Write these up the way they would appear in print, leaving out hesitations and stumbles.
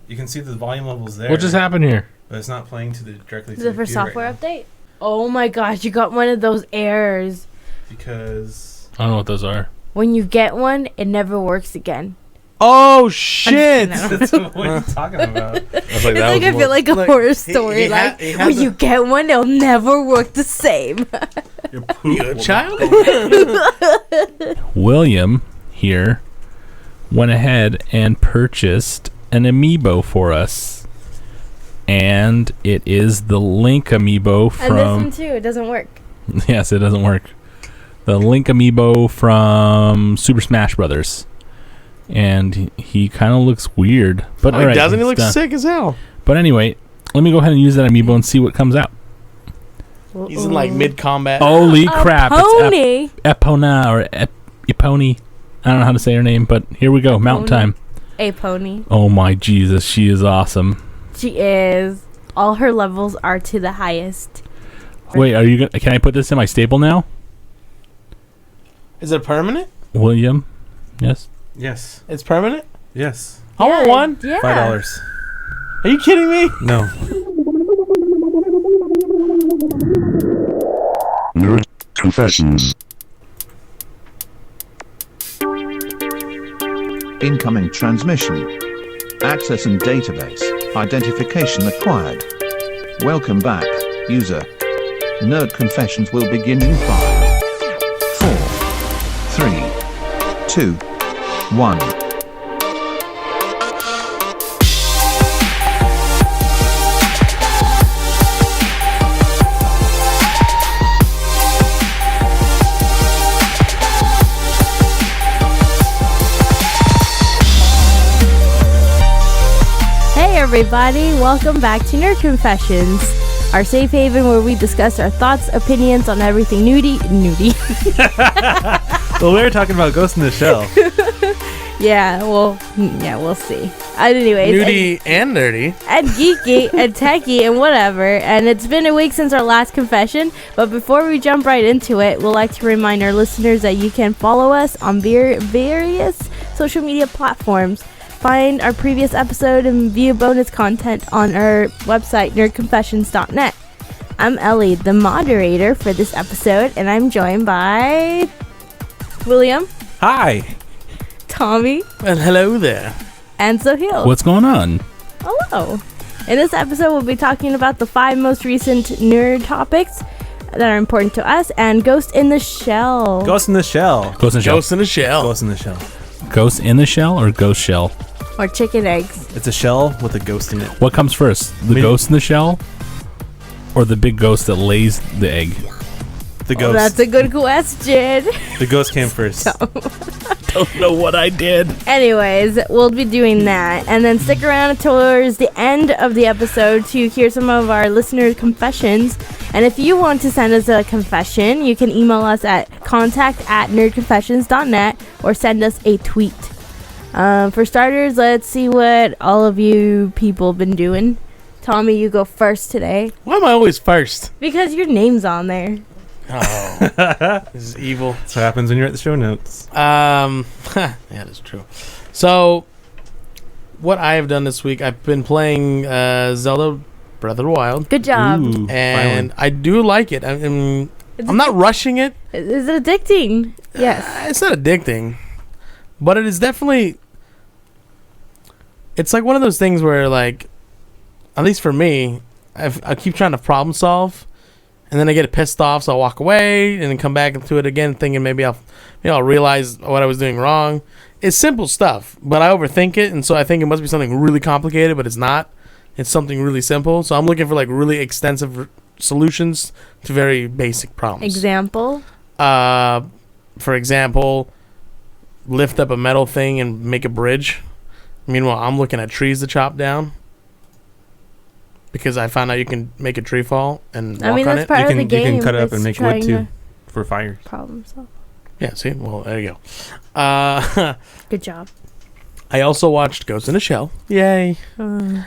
You can see the volume levels there. What just happened here? But it's not playing directly to Is the it for computer software right update? Oh my gosh, you got one of those errors. because I don't know what those are. When you get one, it never works again. Oh shit! that's what you're talking about. I was like, It's like I feel like a horror story. he like had when you get one, it'll never work the same. Your poop You a will child? William here went ahead and purchased an amiibo for us, and it is the Link amiibo And this from. one too, it doesn't work. Yes, it doesn't work. The Link amiibo from Super Smash Brothers, and he kind of looks weird, but Oh, alright, doesn't he it's look done. sick as hell? But anyway, let me go ahead and use that amiibo and see what comes out. He's in like mid combat. Holy A crap! pony. It's Epona or Epony. I don't know how to say her name, but here we go. Mountain Pony. time. A pony. Oh my Jesus, she is awesome. She is. All her levels are to the highest. Wait, are you? Can I put this in my stable now, Is it permanent? William? Yes. Yes. It's permanent. Yes. I want one. Yeah. $5. Are you kidding me? No. Nerd Confessions. Incoming transmission. Access and database. Identification acquired. Welcome back, user. Nerd Confessions will begin in 5, 4, 3, 2, 1. Hey everybody, welcome back to Nerd Confessions, our safe haven where we discuss our thoughts, opinions on everything nudie. Well, we were talking about Ghost in the Shell. Yeah, we'll see. Anyways, Nudie and nerdy. and geeky and techie and whatever. And it's been a week since our last confession. But before we jump right into it, we'd like to remind our listeners that you can follow us on various social media platforms. Find our previous episode and view bonus content on our website, nerdconfessions.net. I'm Ellie, the moderator for this episode, and I'm joined by William, Hi. Tommy, And hello there. and Sohail. What's going on? Hello. In this episode, we'll be talking about the 5 most recent nerd topics that are important to us and Ghost in the Shell. Ghost in the Shell. Ghost in the shell. Ghost in a shell. Ghost in the Shell. Ghost in the shell or ghost shell? Or chicken eggs. It's a shell with a ghost in it. What comes first, the Me- ghost in the shell, or the big ghost that lays the egg? The Oh, ghost. that's a good question. The ghost came first. Don't know what I did. Anyways, we'll be doing that. And then stick around towards the end of the episode to hear some of our listeners' confessions. And if you want to send us a confession, you can email us at contact@nerdconfessions.net or send us a tweet. For starters, let's see what all of you people been doing. Tommy, you go first today. Why am I always first? Because your name's on there. Oh, this is evil. That's what happens when you're at the show notes. Yeah, that's true. So, what I have done this week, I've been playing Zelda Breath of the Wild, Good job. Ooh, and finally. I do like it. I'm not rushing it. Is it addicting? Yes. It's not addicting, but it is definitely. It's like one of those things where, like, at least for me, I keep trying to problem solve, and then I get pissed off, so I walk away and then come back into it again, thinking maybe I'll realize what I was doing wrong. It's simple stuff, but I overthink it, and so I think it must be something really complicated, but it's not. It's something really simple. So I'm looking for like really extensive solutions to very basic problems. Example? For example, lift up a metal thing and make a bridge. Meanwhile, I'm looking at trees to chop down because I found out you can make a tree fall and walk I mean, on that's it. part of the You game. can cut it up It's and make trying wood too to for fire. problem solve. Yeah, see? Well, there you go. Good job. I also watched Ghost in the Shell. Yay. Kept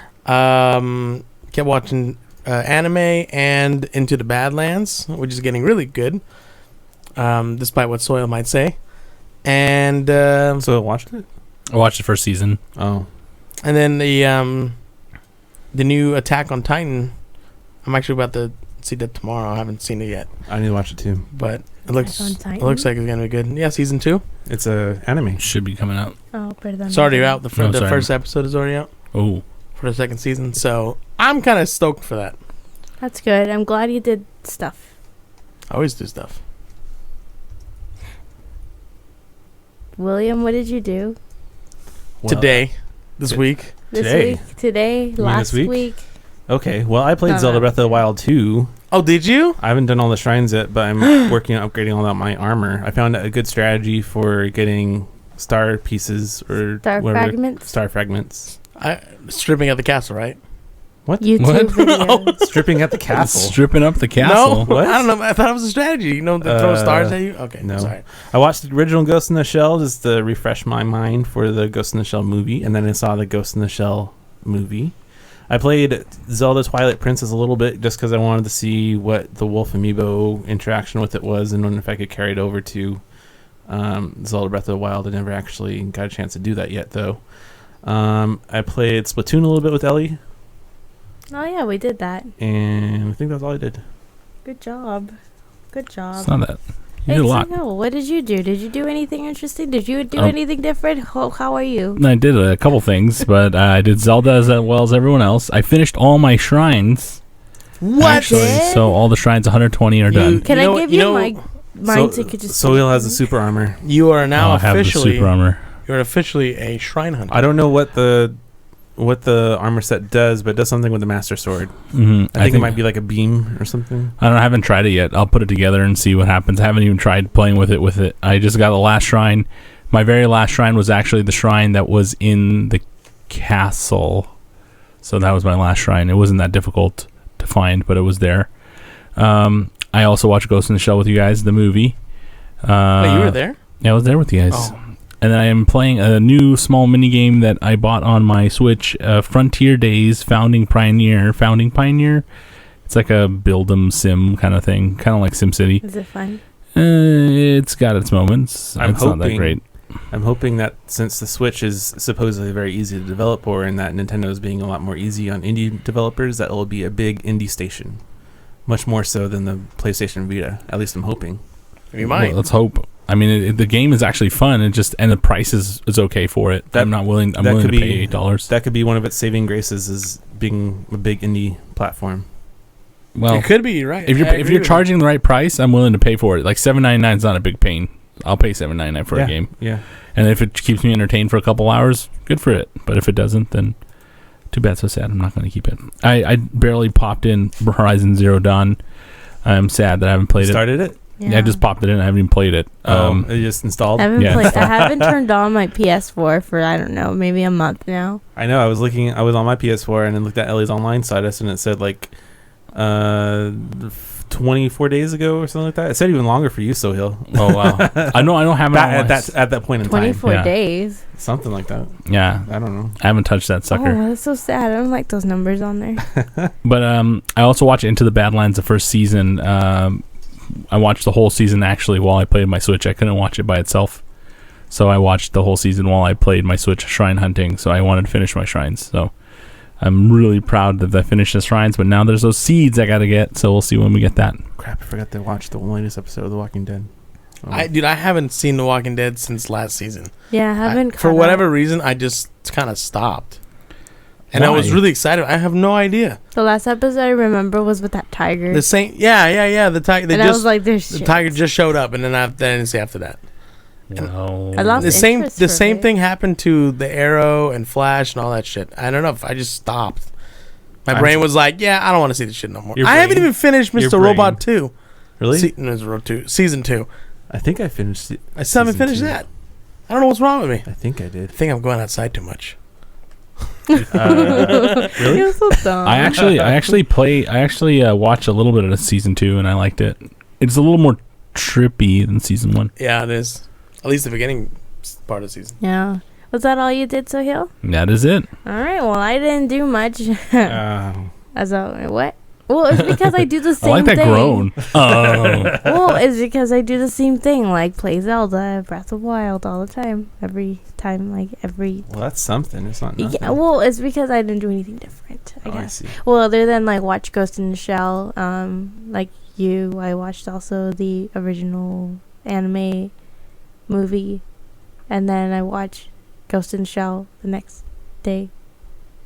watching anime and Into the Badlands, which is getting really good, despite what Soil might say. And So I watched it? I watched the first season. Oh. And then the new Attack on Titan. I'm actually about to see that tomorrow. I haven't seen it yet, I need to watch it too. but it looks Attack on it looks like it's gonna be good. Yeah, season 2. It's a anime. Should be coming out. Oh, perdón. It's already out. The sorry. first episode is already out Oh, for the second season. So I'm kind of stoked for that. That's good. I'm glad you did stuff. I always do stuff. William, what did you do Well, Today, this week. this Today? week? Today? mean Last this week? week? Okay, well, I played No, Zelda no. Breath of the Wild 2. Oh, did you? I haven't done all the shrines yet, but I'm working on upgrading all that my armor. I found a good strategy for getting star pieces or Star whatever. fragments? Star fragments. Stripping at the castle, right? YouTube What? videos. Stripping at the castle. stripping up the castle. No, What? I don't know. I thought it was a strategy. You know, to throw stars at you. Okay, no. sorry. I watched the original Ghost in the Shell just to refresh my mind for the Ghost in the Shell movie, and then I saw the Ghost in the Shell movie. I played Zelda Twilight Princess a little bit just because I wanted to see what the Wolf Amiibo interaction with it was and if I could carry it over to Zelda Breath of the Wild. I never actually got a chance to do that yet, though. I played Splatoon a little bit with Ellie, Oh, yeah, we did that. and I think that's all I did. Good job. Good job. It's not that. You Hey, did a lot. Samuel, what did you do? Did you do anything interesting? Did you do Um, anything different? How are you? I did a couple things, but I did Zelda as well as everyone else. I finished all my shrines. What? Actually, Did? so all the shrines, 120 are done. Can know- I give you you know- mine so you could just... Soil has a super armor. You are now I have the officially. super armor. You're officially a shrine hunter. I don't know what the armor set does, but it does something with the Master Sword. Mm-hmm. I think it might be like a beam or something. I don't know. I haven't tried it yet. I'll put it together and see what happens. I haven't even tried playing with it. I just got the last shrine. My very last shrine was actually the shrine that was in the castle. So that was my last shrine. It wasn't that difficult to find, but it was there. I also watched Ghost in the Shell with you guys, the movie. Wait, you were there? Yeah, I was there with you guys. Oh. And then I am playing a new small mini game that I bought on my Switch, Frontier Days Founding Pioneer. It's like a build 'em sim kind of thing, kind of like SimCity. Is it fun? It's got its moments. It's not that great. I'm hoping that since the Switch is supposedly very easy to develop for, and that Nintendo is being a lot more easy on indie developers, that it will be a big indie station, much more so than the PlayStation Vita. At least I'm hoping. You might. Well, let's hope. I mean, the game is actually fun. And the price is okay for it. I'm willing to pay $8. That could be one of its saving graces, is being a big indie platform. Well, it could be, right. if you're charging the right price, I'm willing to pay for it. Like $7.99 is not a big pain. I'll pay $7.99 for a game. Yeah. And if it keeps me entertained for a couple hours, good for it. But if it doesn't, then too bad, so sad. I'm not going to keep it. I barely popped in Horizon Zero Dawn. I'm sad that I haven't played it. Started it? Yeah, I just popped it in. I haven't even played it. It just installed? I haven't Yeah. played. I haven't turned on my PS4 for, I don't know, maybe a month now. I know. I was on my PS4 and then looked at Ellie's online status, and it said like 24 days ago or something like that. It said even longer for you, Sohail. Oh wow! I don't have it at that point in time. 24 Yeah. days. Something like that. Yeah, I don't know. I haven't touched that sucker. Oh, that's so sad. I don't like those numbers on there. But I also watched Into the Badlands the first season. I watched the whole season actually while I played my Switch. I couldn't watch it by itself, so I watched the whole season while I played my Switch shrine hunting. So I wanted to finish my shrines. So I'm really proud that I finished the shrines. But now there's those seeds I gotta get. So we'll see when we get that. Crap! I forgot to watch the latest episode of The Walking Dead. Oh. I haven't seen The Walking Dead since last season. Yeah, I haven't. For caught whatever up. reason, I just kind of stopped. And I was Why? really excited. I have no idea. The last episode I remember was with that tiger. The same, yeah. The tiger. and I was like, "There's the tiger just showed up, and then I didn't see after that. No. I lost The same interest for a bit. thing happened to the Arrow and Flash and all that shit. I don't know if I just stopped. My brain was like, yeah, I don't want to see this shit no more. Your I haven't brain- even finished your Mr. brain. Robot 2. Really? Season 2. I think I finished it. I still haven't season finished 2. that. I don't know what's wrong with me. I think I did. I think I'm going outside too much. Really? You're so dumb. I actually watched a little bit of season 2 and I liked it. It's a little more trippy than season 1. Yeah, it is. At least the beginning part of the season. Yeah. Was that all you did, Sohail? That is it. All right. Well, I didn't do much. As a what? Well, it's because I do the I same like that thing. groan. Oh. Well, it's because I do the same thing, like play Zelda, Breath of Wild all the time. Every time, like every. Well, that's something. It's not nothing. Yeah, well, it's because I didn't do anything different, I I guess. see. Well, other than like watch Ghost in the Shell, like you, I watched also the original anime movie, and then I watched Ghost in the Shell the next day,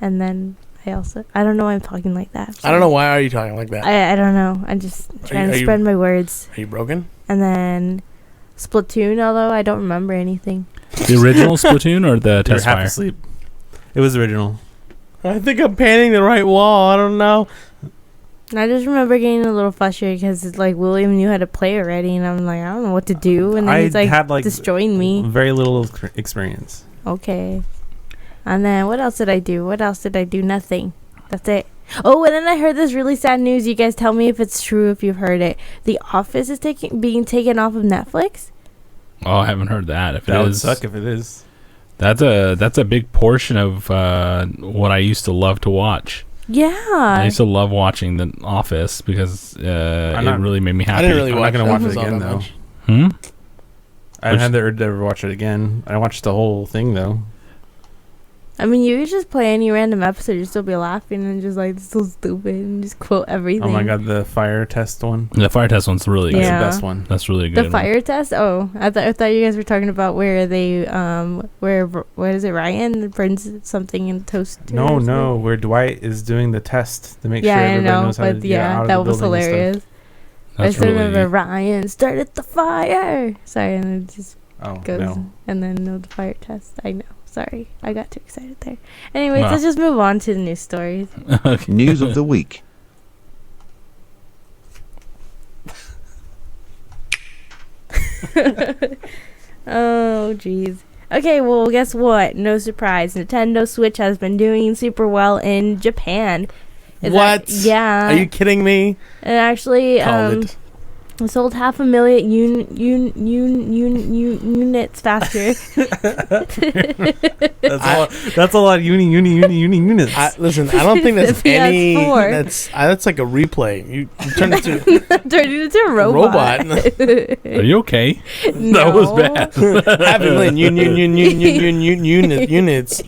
and then I don't know why I'm talking like that. I don't know why are you talking like that. I don't know. I'm just trying to spread my words. Are you broken? And then Splatoon, although I don't remember anything. The original Splatoon or the You're test half fire? asleep. It was original. I think I'm painting the right wall. I don't know. And I just remember getting a little frustrated because it's like William knew how to play already, and I'm like, I don't know what to do. And then he's like, had like destroying me. very little experience. Okay. And then what else did I do? Nothing. That's it. Oh, and then I heard this really sad news. You guys tell me if it's true, if you've heard it. The Office is being taken off of Netflix. Oh, I haven't heard that. If That it would is, suck if it is. that's a big portion of what I used to love to watch. Yeah. I used to love watching The Office because it not- really made me happy. I didn't really I'm watch not gonna watch that it again that though. much. Hmm? I haven't had the urge to ever watch it again. I watched the whole thing though. I mean, you could just play any random episode, you'd still be laughing and just like, this is so stupid, and just quote everything. Oh my god, the fire test one. The fire test one's really That's good. Yeah. the best one. That's really good. The fire test? Oh, I thought you guys were talking about where they, what is it, Ryan burns something in toast. No, where Dwight is doing the test to make Yeah, sure I everybody know, knows how to but get out yeah, of that the was building and stuff. hilarious. I That's still really remember Ryan started the fire. Sorry, and it just Oh goes, no. and then the fire test. I know. Sorry, I got too excited there. Anyways, Wow. let's just move on to the news stories. Okay. News of the week. Oh, jeez. Okay, well, guess what? No surprise. Nintendo Switch has been doing super well in Japan. What? Yeah. Are you kidding me? And actually, Called it. sold 500,000 units faster. That's a lot of uni units. Listen, I don't think that's The any. PS4. That's like a replay. You turn it to Turned it into a a robot. Are you okay? No. That was bad. 500,000 units.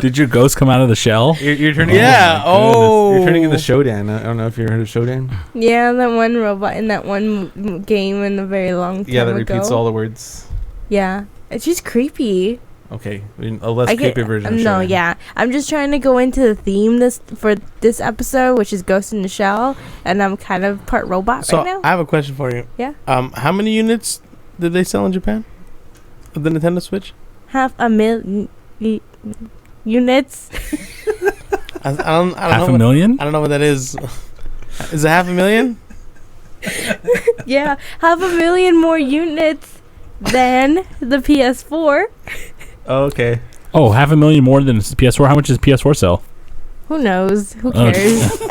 Did your ghost come out of the shell? You're turning. Yeah. Oh my goodness. Oh. You're turning into Shodan. I don't know if you heard of Shodan. Yeah, that one robot in that one game in a very long time Yeah, that ago. repeats all the words. Yeah. It's just creepy. Okay, a less creepy version. Of No, Shodan. yeah. I'm just trying to go into the theme for this episode, which is Ghost in the Shell, and I'm kind of part robot So right now. I have a question for you. Yeah. How many units did they sell in Japan of the Nintendo Switch? 500,000 units. I don't Half know. a million? I don't know what that is. Is it 500,000? Yeah, 500,000 more units than the PS4. Oh, okay. Oh, 500,000 more than PS4. How much does PS4 sell? Who knows? Who Okay. cares?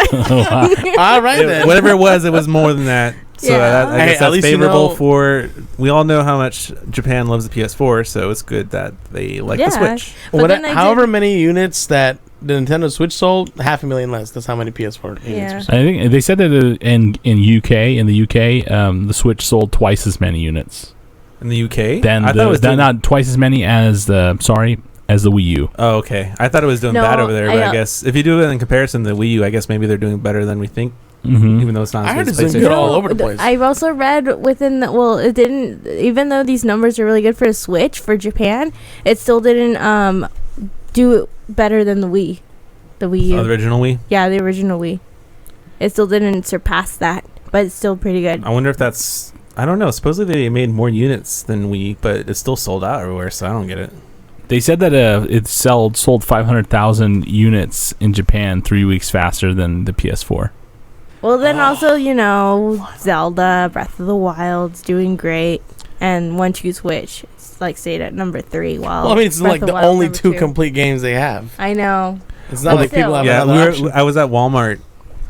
All right then. Whatever it was more than that. So Yeah. I Hey, guess at that's least you favorable know- for. We all know how much Japan loves the PS4, so it's good that they like the Yeah. Switch. But then I However did- many units that the Nintendo Switch sold, 500,000 less. That's how many PS4 units. Yeah. were sold. I think they said that in the UK, the Switch sold twice as many units. In the UK, Then I thought it was doing, not twice as many as the Wii U. Oh, okay. I thought it was doing No, bad over there, but I, I guess if you do it in comparison to the Wii U, I guess maybe they're doing better than we think, Mm-hmm. even though it's not. I heard as it's good doing as good PlayStation. all over the place. I've also read within the, well, it didn't, even though these numbers are really good for the Switch for Japan, it still didn't do better than the Wii. The Wii U. Oh, the original Wii. Yeah, the original Wii. It still didn't surpass that, but it's still pretty good. I wonder if that's. I don't know. Supposedly they made more units than Wii, but it's still sold out everywhere, so I don't get it. They said that it sold 500,000 units in Japan 3 weeks faster than the PS4. Well, then also, Zelda, Breath of the Wild's doing great, and once you switch, it's like stayed at number 3. While Well, I mean, it's Breath like of the Wild's only number 2 2. complete games they have. I know. It's not like people have Still. Yeah, another option. I was at Walmart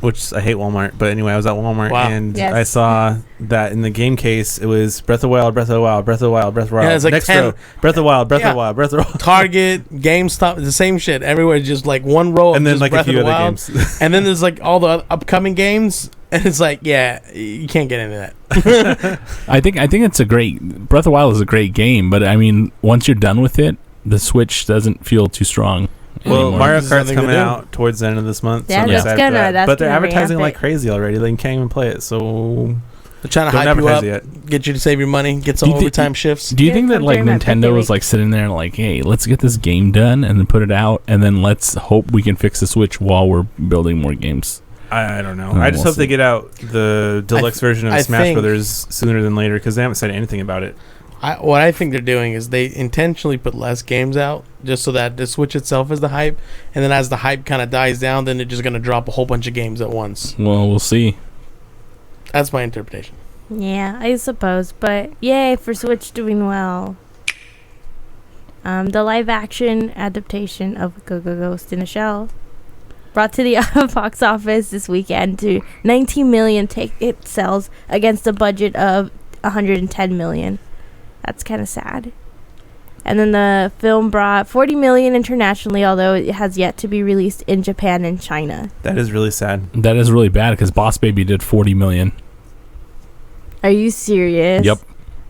which I hate Walmart, but anyway, I was at Walmart Wow. and Yes. I saw that in the game case it was Breath of the Wild, Breath of the Wild, Breath of the Wild, Breath of the Wild. Yeah, it's like Next 10. row, Breath of the Wild, Breath of Yeah. the Wild, Breath of the Wild. Target, GameStop, the same shit everywhere. Just like one row of And then just like a Breath of few the other Wild. games. And then there's like all the upcoming games, and it's like, yeah, you can't get into that. I think it's a great Breath of the Wild is a great game, but I mean, once you're done with it, the Switch doesn't feel too strong. Well, anymore. Mario There's Kart's nothing to coming do. out towards the end of this month. Yeah, I'm that's excited for gonna- that. that's But they're gonna advertising ramp like it. crazy already. They can't even play it. So They're trying to don't hype you advertise up, it yet. get you to save your money, get some Do you thi- overtime shifts. Do you Yeah, think that come like during my birthday Nintendo was week. like sitting there like, hey, let's get this game done and then put it out, and then let's hope we can fix the Switch while we're building more games? I don't know. Oh, I just we'll hope they see. get out the deluxe version of I Smash think- Brothers sooner than later because they haven't said anything about it. What I think they're doing is they intentionally put less games out just so that the Switch itself is the hype, and then as the hype kind of dies down, then they're just gonna drop a whole bunch of games at once. Well, we'll see. That's my interpretation. Yeah, I suppose. But yay for Switch doing well. The live action adaptation of Go Go Ghost in a Shell brought to the box office this weekend to 19 million ticket sales against a budget of 110 million. That's kind of sad. And then the film brought 40 million internationally, although it has yet to be released in Japan and China. That is really sad. That is really bad because Boss Baby did 40 million. Are you serious? Yep.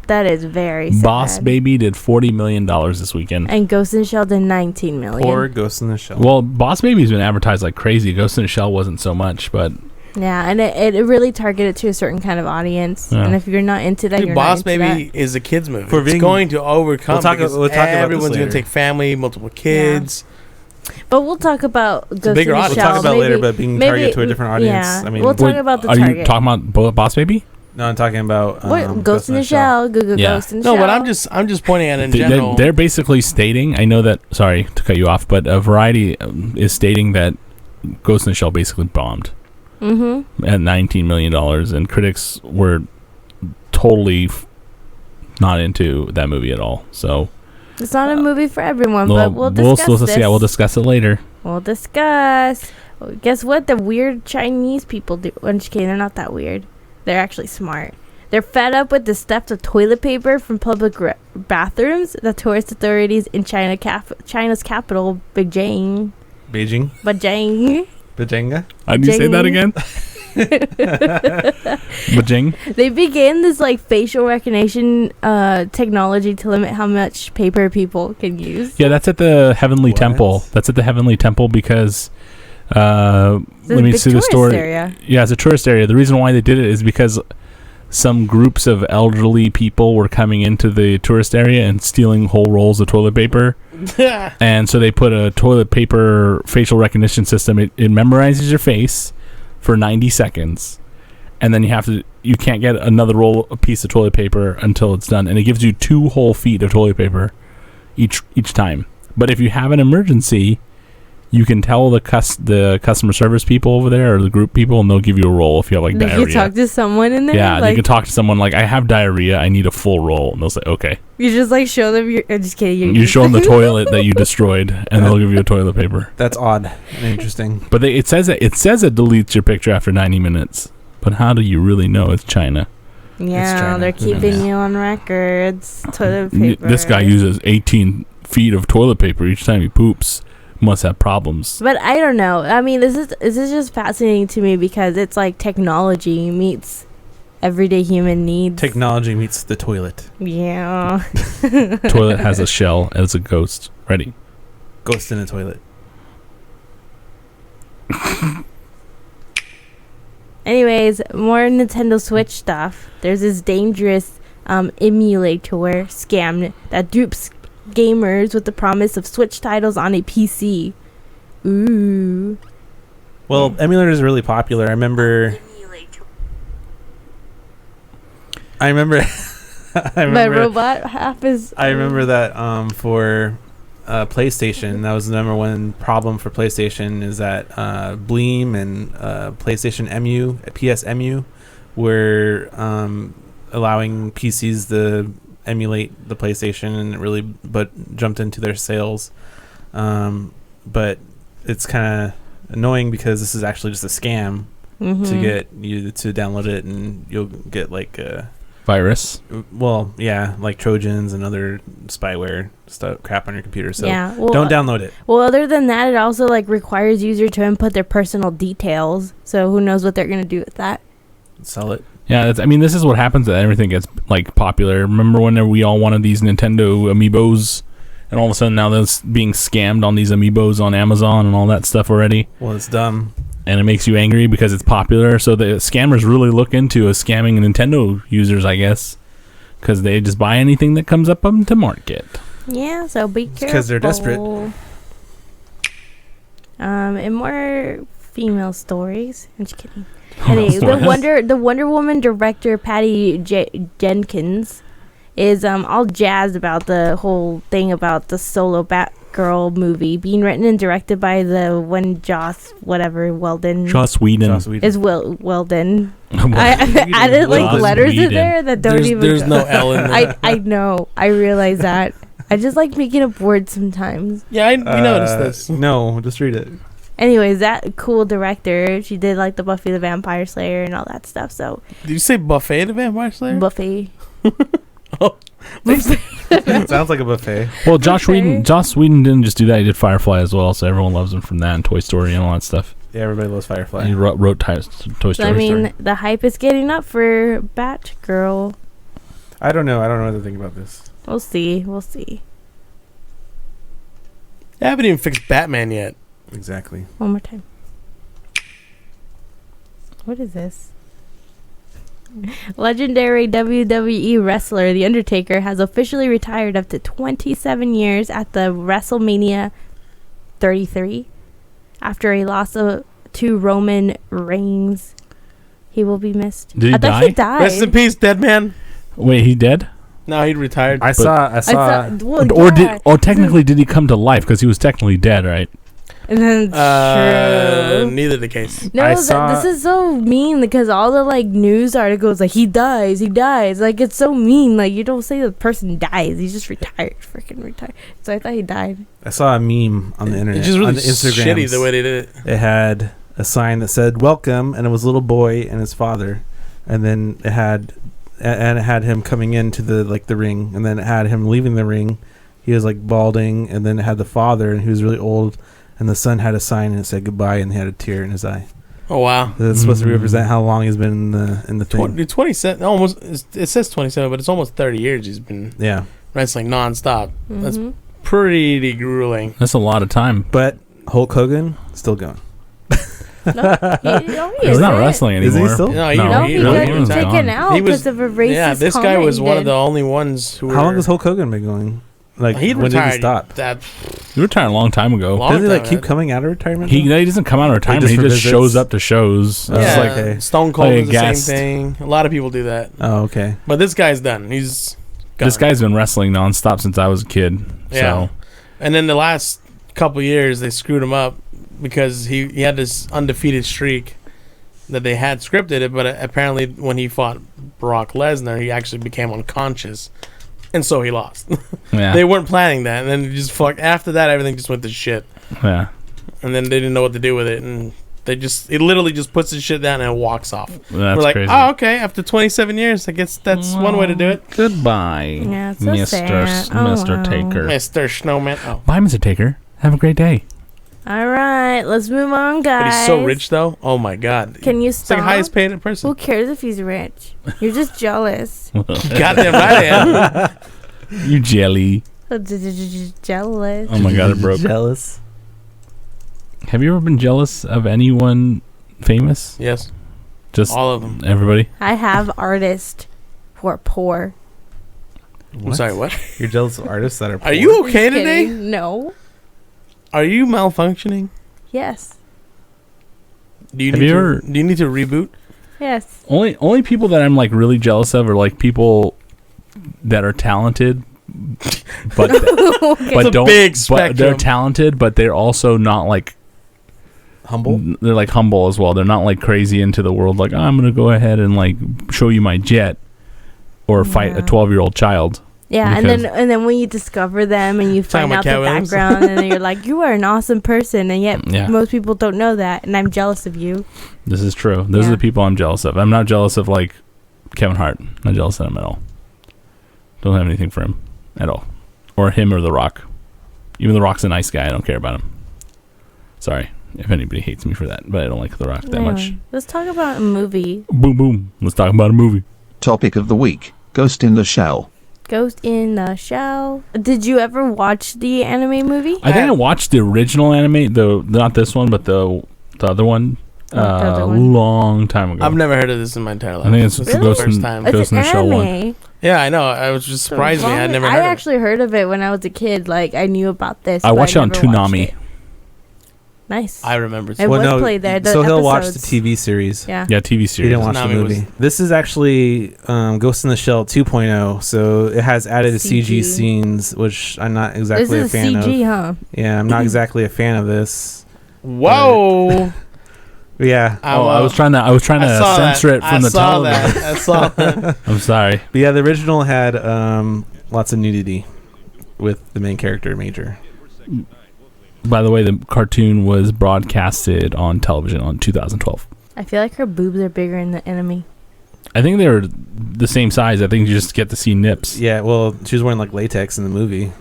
That is very sad. Boss Baby did $40 million this weekend. And Ghost in the Shell did 19 million. Poor Ghost in the Shell. Well, Boss Baby's been advertised like crazy. Ghost in the Shell wasn't so much, but Yeah, and it really targeted to a certain kind of audience. Yeah. And if you're not into that, Dude, you're Boss not into Baby is a kids movie. For It's being- going to overcome. We'll talk because about this everyone's gonna later. take family, multiple kids. that. But we'll talk about Ghost in bigger the audience. Shell. We'll talk about it later, maybe- but being maybe- targeted to a different audience. Yeah, I mean, we'll talk about the are target. you talking about Boss Baby? no, I'm talking about What, Ghost in the Shell, Google Yeah. Ghost in the No, Shell. but I'm just pointing at in general. They're basically stating, I know that, sorry to cut you off, but Variety is stating that Ghost in the Shell basically bombed Mm-hmm. at $19 million, and critics were totally not into that movie at all. So It's not a movie for everyone, but we'll discuss this. Yeah, we'll discuss it later. We'll discuss. Well, guess what? The weird Chinese people do. Okay, they're not that weird. They're actually smart. They're fed up with the theft of toilet paper from public bathrooms. The tourist authorities in China's capital, Beijing. Beijing. Bejenga. How do you say that Jing. again? Bajing. They began this like facial recognition technology to limit how much paper people can use. Yeah, that's at the Heavenly What? Temple. That's at the Heavenly Temple because It's a let me big see the tourist story. area. Yeah, it's a tourist area. The reason why they did it is because some groups of elderly people were coming into the tourist area and stealing whole rolls of toilet paper. And so they put a toilet paper facial recognition system. It memorizes your face for 90 seconds. And then you can't get another a piece of toilet paper until it's done. And it gives you 2 whole feet of toilet paper each time. But if you have an emergency, you can tell the customer service people over there or the group people, and they'll give you a roll if you have like Did diarrhea. you talk to someone in there? Yeah, like, you can talk to someone like, I have diarrhea, I need a full roll. And they'll say, okay. you just like show them your. I'm just kidding. You show them the toilet that you destroyed, and they'll give you a toilet paper. That's odd and interesting. But it says it deletes your picture after 90 minutes. But how do you really know it's China? Yeah, China. they're Who knows? keeping you on records. Toilet paper. This guy uses 18 feet of toilet paper each time he poops. Must have problems. But I don't know. I mean, this is just fascinating to me because it's like technology meets everyday human needs. Technology meets the toilet. Yeah. Toilet has a shell as a ghost. Ready? Ghost in the toilet. Anyways, more Nintendo Switch stuff. There's this dangerous emulator scam that dupes gamers with the promise of Switch titles on a PC. Ooh. Well, emulator is really popular. I remember. My robot half is. I remember that for PlayStation, that was the number one problem for PlayStation is that Bleem and PlayStation MU, PSMU, were allowing PCs to emulate the PlayStation, and it really jumped into their sales. But it's kind of annoying because this is actually just a scam. to get you to download it, and you'll get like Virus. well, yeah, like Trojans and other spyware stuff crap on your computer. So Yeah, well, don't download it. Well, other than that, it also like requires user to input their personal details. So who knows what they're gonna do with that? Sell it. Yeah, I mean, this is what happens when everything gets like popular. Remember when we all wanted these Nintendo amiibos, and all of a sudden now that's being scammed on these amiibos on Amazon and all that stuff already. Well, it's dumb. And it makes you angry because it's popular. So the scammers really look into scamming Nintendo users, I guess, because they just buy anything that comes up to market. Yeah, so be careful. Because they're desperate. And more female stories. I'm just kidding. Female Anyway, stories? the Wonder Woman director Patty Jenkins is all jazzed about the whole thing about the solo Batgirl movie being written and directed by the one Joss Whedon. Joss Whedon. Is Weldon. I added like Joss letters in Whedon. there that don't even. There's no L in there. I know. I realize that. I just like making up words sometimes. Yeah, we noticed this. No, just read it. Anyways, that cool director, she did like the Buffy the Vampire Slayer and all that stuff. So Did you say Buffet the Vampire Slayer? Buffy. Oh. It sounds like a buffet. Well, Joss Okay. Whedon didn't just do that. He did Firefly as well, so everyone loves him from that and Toy Story and all that stuff. Yeah, everybody loves Firefly. He wrote Toy Story. So I mean, the hype is getting up for Batgirl. I don't know. I don't know what to think about this. We'll see. We'll see. I haven't even fixed Batman yet. Exactly. One more time. What is this? Legendary WWE wrestler The Undertaker has officially retired after 27 years at the WrestleMania 33 after a loss to Roman Reigns. He will be missed. Did he I thought die? he died. Rest in peace, dead man. Wait, he dead? No, he retired. I saw. Well, Or yeah. technically did he come to life because he was technically dead, right? And then true. Neither the case. No, I saw- this is so mean because all the like news articles like he dies. Like it's so mean. Like you don't say the person dies. He's just retired, freaking retired. So I thought he died. I saw a meme on the internet. It's just really on the Instagram. shitty the way they did it. It had a sign that said "Welcome," and it was a little boy and his father, and then it had him coming into the ring, and then it had him leaving the ring. He was like balding, and then it had the father, and he was really old, and the son had a sign and it said goodbye, and he had a tear in his eye. Oh wow! It's supposed to represent how long he's been in the thing. 27. Almost. It says 27, but it's almost 30 years he's been Yeah, wrestling nonstop. That's Mhm. pretty grueling. That's a lot of time. but Hulk Hogan still going. No, he He's not isn't. wrestling Is he anymore. still? No, he No, he was got taken gone. out He was- because of a racist Yeah, this guy was comment one he of the did. only ones who. How long has Hulk Hogan been going? Like He when retired. did he stop? That He retired a long time ago. Long Doesn't he like time, keep man. coming out of retirement? He though? doesn't come out of retirement. just He for just visits? shows up to shows. Oh, yeah, like a- Stone Cold like a is the guest. same thing. A lot of people do that, Oh, okay. but this guy's done. He's gone. This guy's been wrestling nonstop since I was a kid. Yeah. So And then the last couple years, they screwed him up because he had this undefeated streak that they had scripted it, but apparently when he fought Brock Lesnar, he actually became unconscious, and so he lost. yeah, They weren't planning that, and then just fucked. After that, everything just went to shit, yeah. and then they didn't know what to do with it, and it literally just puts his shit down and walks off. That's We're like, crazy. oh, okay. After 27 years, I guess that's one way to do it. Goodbye, Yeah, it's so Mr. sad. Oh, Mr. wow. Taker. Mr. Snowman. Oh. Bye, Mr. Taker. Have a great day. All right, let's move on, guys. But he's so rich, though. Oh, my God. Can you It's stop? like the highest paid person. Who cares if he's rich? You're just jealous. Goddamn right I am. You jelly. Jealous. Oh my god, it broke. Jealous. Have you ever been jealous of anyone famous? Yes. Just All of them. everybody? I have artists who are poor. I'm sorry, what? You're jealous of artists that are poor? Are you okay Just today? kidding. No. Are you malfunctioning? Yes. Do you Have need you to, ever- do you need to reboot? Yes. Only people that I'm like really jealous of are like people that are talented, but Okay. but a don't. big But spectrum. they're talented, but they're also not like humble? they're like humble as well. They're not like crazy into the world. Like, oh, I'm gonna go ahead and like show you my jet, or fight a Yeah. 12-year-old child. Yeah, Because- and then when you discover them and you Talking find about out the Cat Williams? background, and then you're like, you are an awesome person, and yet Yeah. most people don't know that, and I'm jealous of you. This is true. Those are Yeah. the people I'm jealous of. I'm not jealous of like Kevin Hart. Not jealous of him at all. Don't have anything for him at all, or him or The Rock. Even The Rock's a nice guy. I don't care about him. Sorry if anybody hates me for that, but I don't like The Rock that much. Anyway, let's talk about a movie. Boom boom. Let's talk about a movie. Topic of the week: Ghost in the Shell. Ghost in the Shell. Did you ever watch the anime movie? I think I watched the original anime, not this one, but the other one, Oh, the other one. long time ago. I've never heard of this in my entire life. I think it's This the is Ghost the first in- time. Ghost It's in an the Shell one. anime. Yeah, I know. I was just surprised me. I'd never heard I of it. actually heard of it when I was a kid. Like, I knew about this. I but watched it on never watched Toonami. it. Nice. I remember. It was played there. The So he'll watch the episodes. TV series. Yeah. Yeah, TV He series. didn't watch the Tsunami movie. was- This is actually Ghost in the Shell 2.0, so it has added CG CG. scenes, which I'm not This exactly a is fan CG, of. huh? Yeah, I'm not exactly a fan of this. Whoa! But yeah, I was trying to censor it from the television. I saw that. I'm sorry. but yeah, the original had lots of nudity with the main character, Major. By the way, the cartoon was broadcasted on television on 2012. I feel like her boobs are bigger in the enemy. I think they were the same size. I think you just get to see nips. Yeah, well, she was wearing like latex in the movie.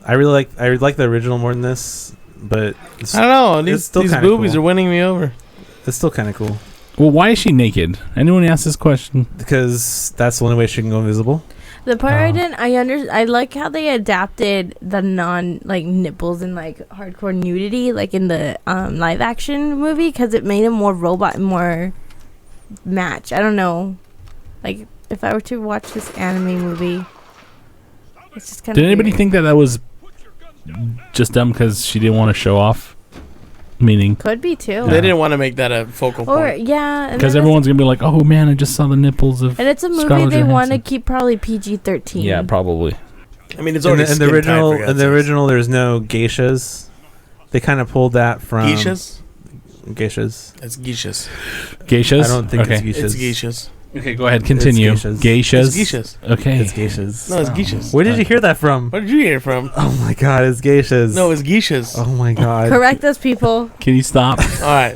I like the original more than this, but I don't know. It's These still kinda boobies cool. are winning me over. it's still kind of cool Well, why is she naked? Anyone ask this question? because that's the only way she can go invisible. The part I Oh. didn't, I like how they adapted the like nipples and like hardcore nudity like in the live action movie because it made him more robot and more match. I don't know, like if I were to watch this anime movie, it's just kind of. Did anybody think that was just dumb because she didn't want to show off? Meaning, Could be too. They didn't want to make that a focal Or point. yeah, and because then everyone's gonna be like, "Oh man, I just saw the nipples of." and it's a movie Scarlett they want to Johansson. keep probably PG-13. Yeah, probably. I mean, it's In already the skin tight, original, for God's in the sakes. original, there's no geishas. They kind of pulled that from Geishas. Geishas. It's geishas. Geishas. I don't think okay. it's geishas. It's geishas. Okay, go ahead. Continue. geishas. Geishas. It's geishas. Okay. It's geishas. No, it's geishas. Where did you hear that from? Where did you hear it from? Oh my god, it's geishas. No, it's geishas. Oh my god. Correct us, people. Can you stop? All right.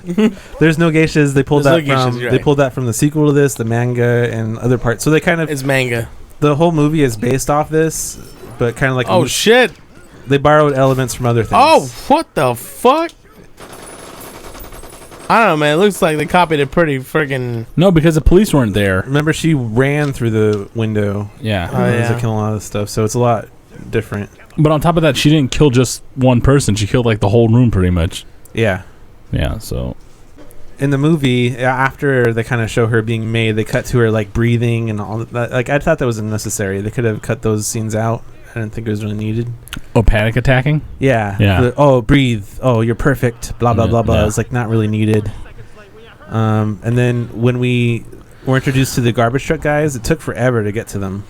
There's no geishas. They pulled There's that no geishas, from. you're They right. pulled that from the sequel to this, the manga, and other parts. So they kind of It's manga. the whole movie is based off this, but kind of like Oh shit. they borrowed elements from other things. Oh, what the fuck? I don't know, man. It looks like they copied it pretty freaking. No, because the police weren't there. remember she ran through the window. Yeah. Oh, and was yeah. killing a lot of stuff. So it's a lot different. But on top of that, she didn't kill just one person. She killed like the whole room pretty much. Yeah. Yeah, so In the movie, after they kind of show her being made, they cut to her like breathing and all that. Like I thought that was unnecessary. They could have cut those scenes out. I didn't think it was really needed. panic attacking? Yeah. Yeah. Oh, breathe. Oh, you're perfect. Blah blah Yeah, blah blah. yeah. It's like not really needed. And then when we were introduced to the garbage truck guys, it took forever to get to them.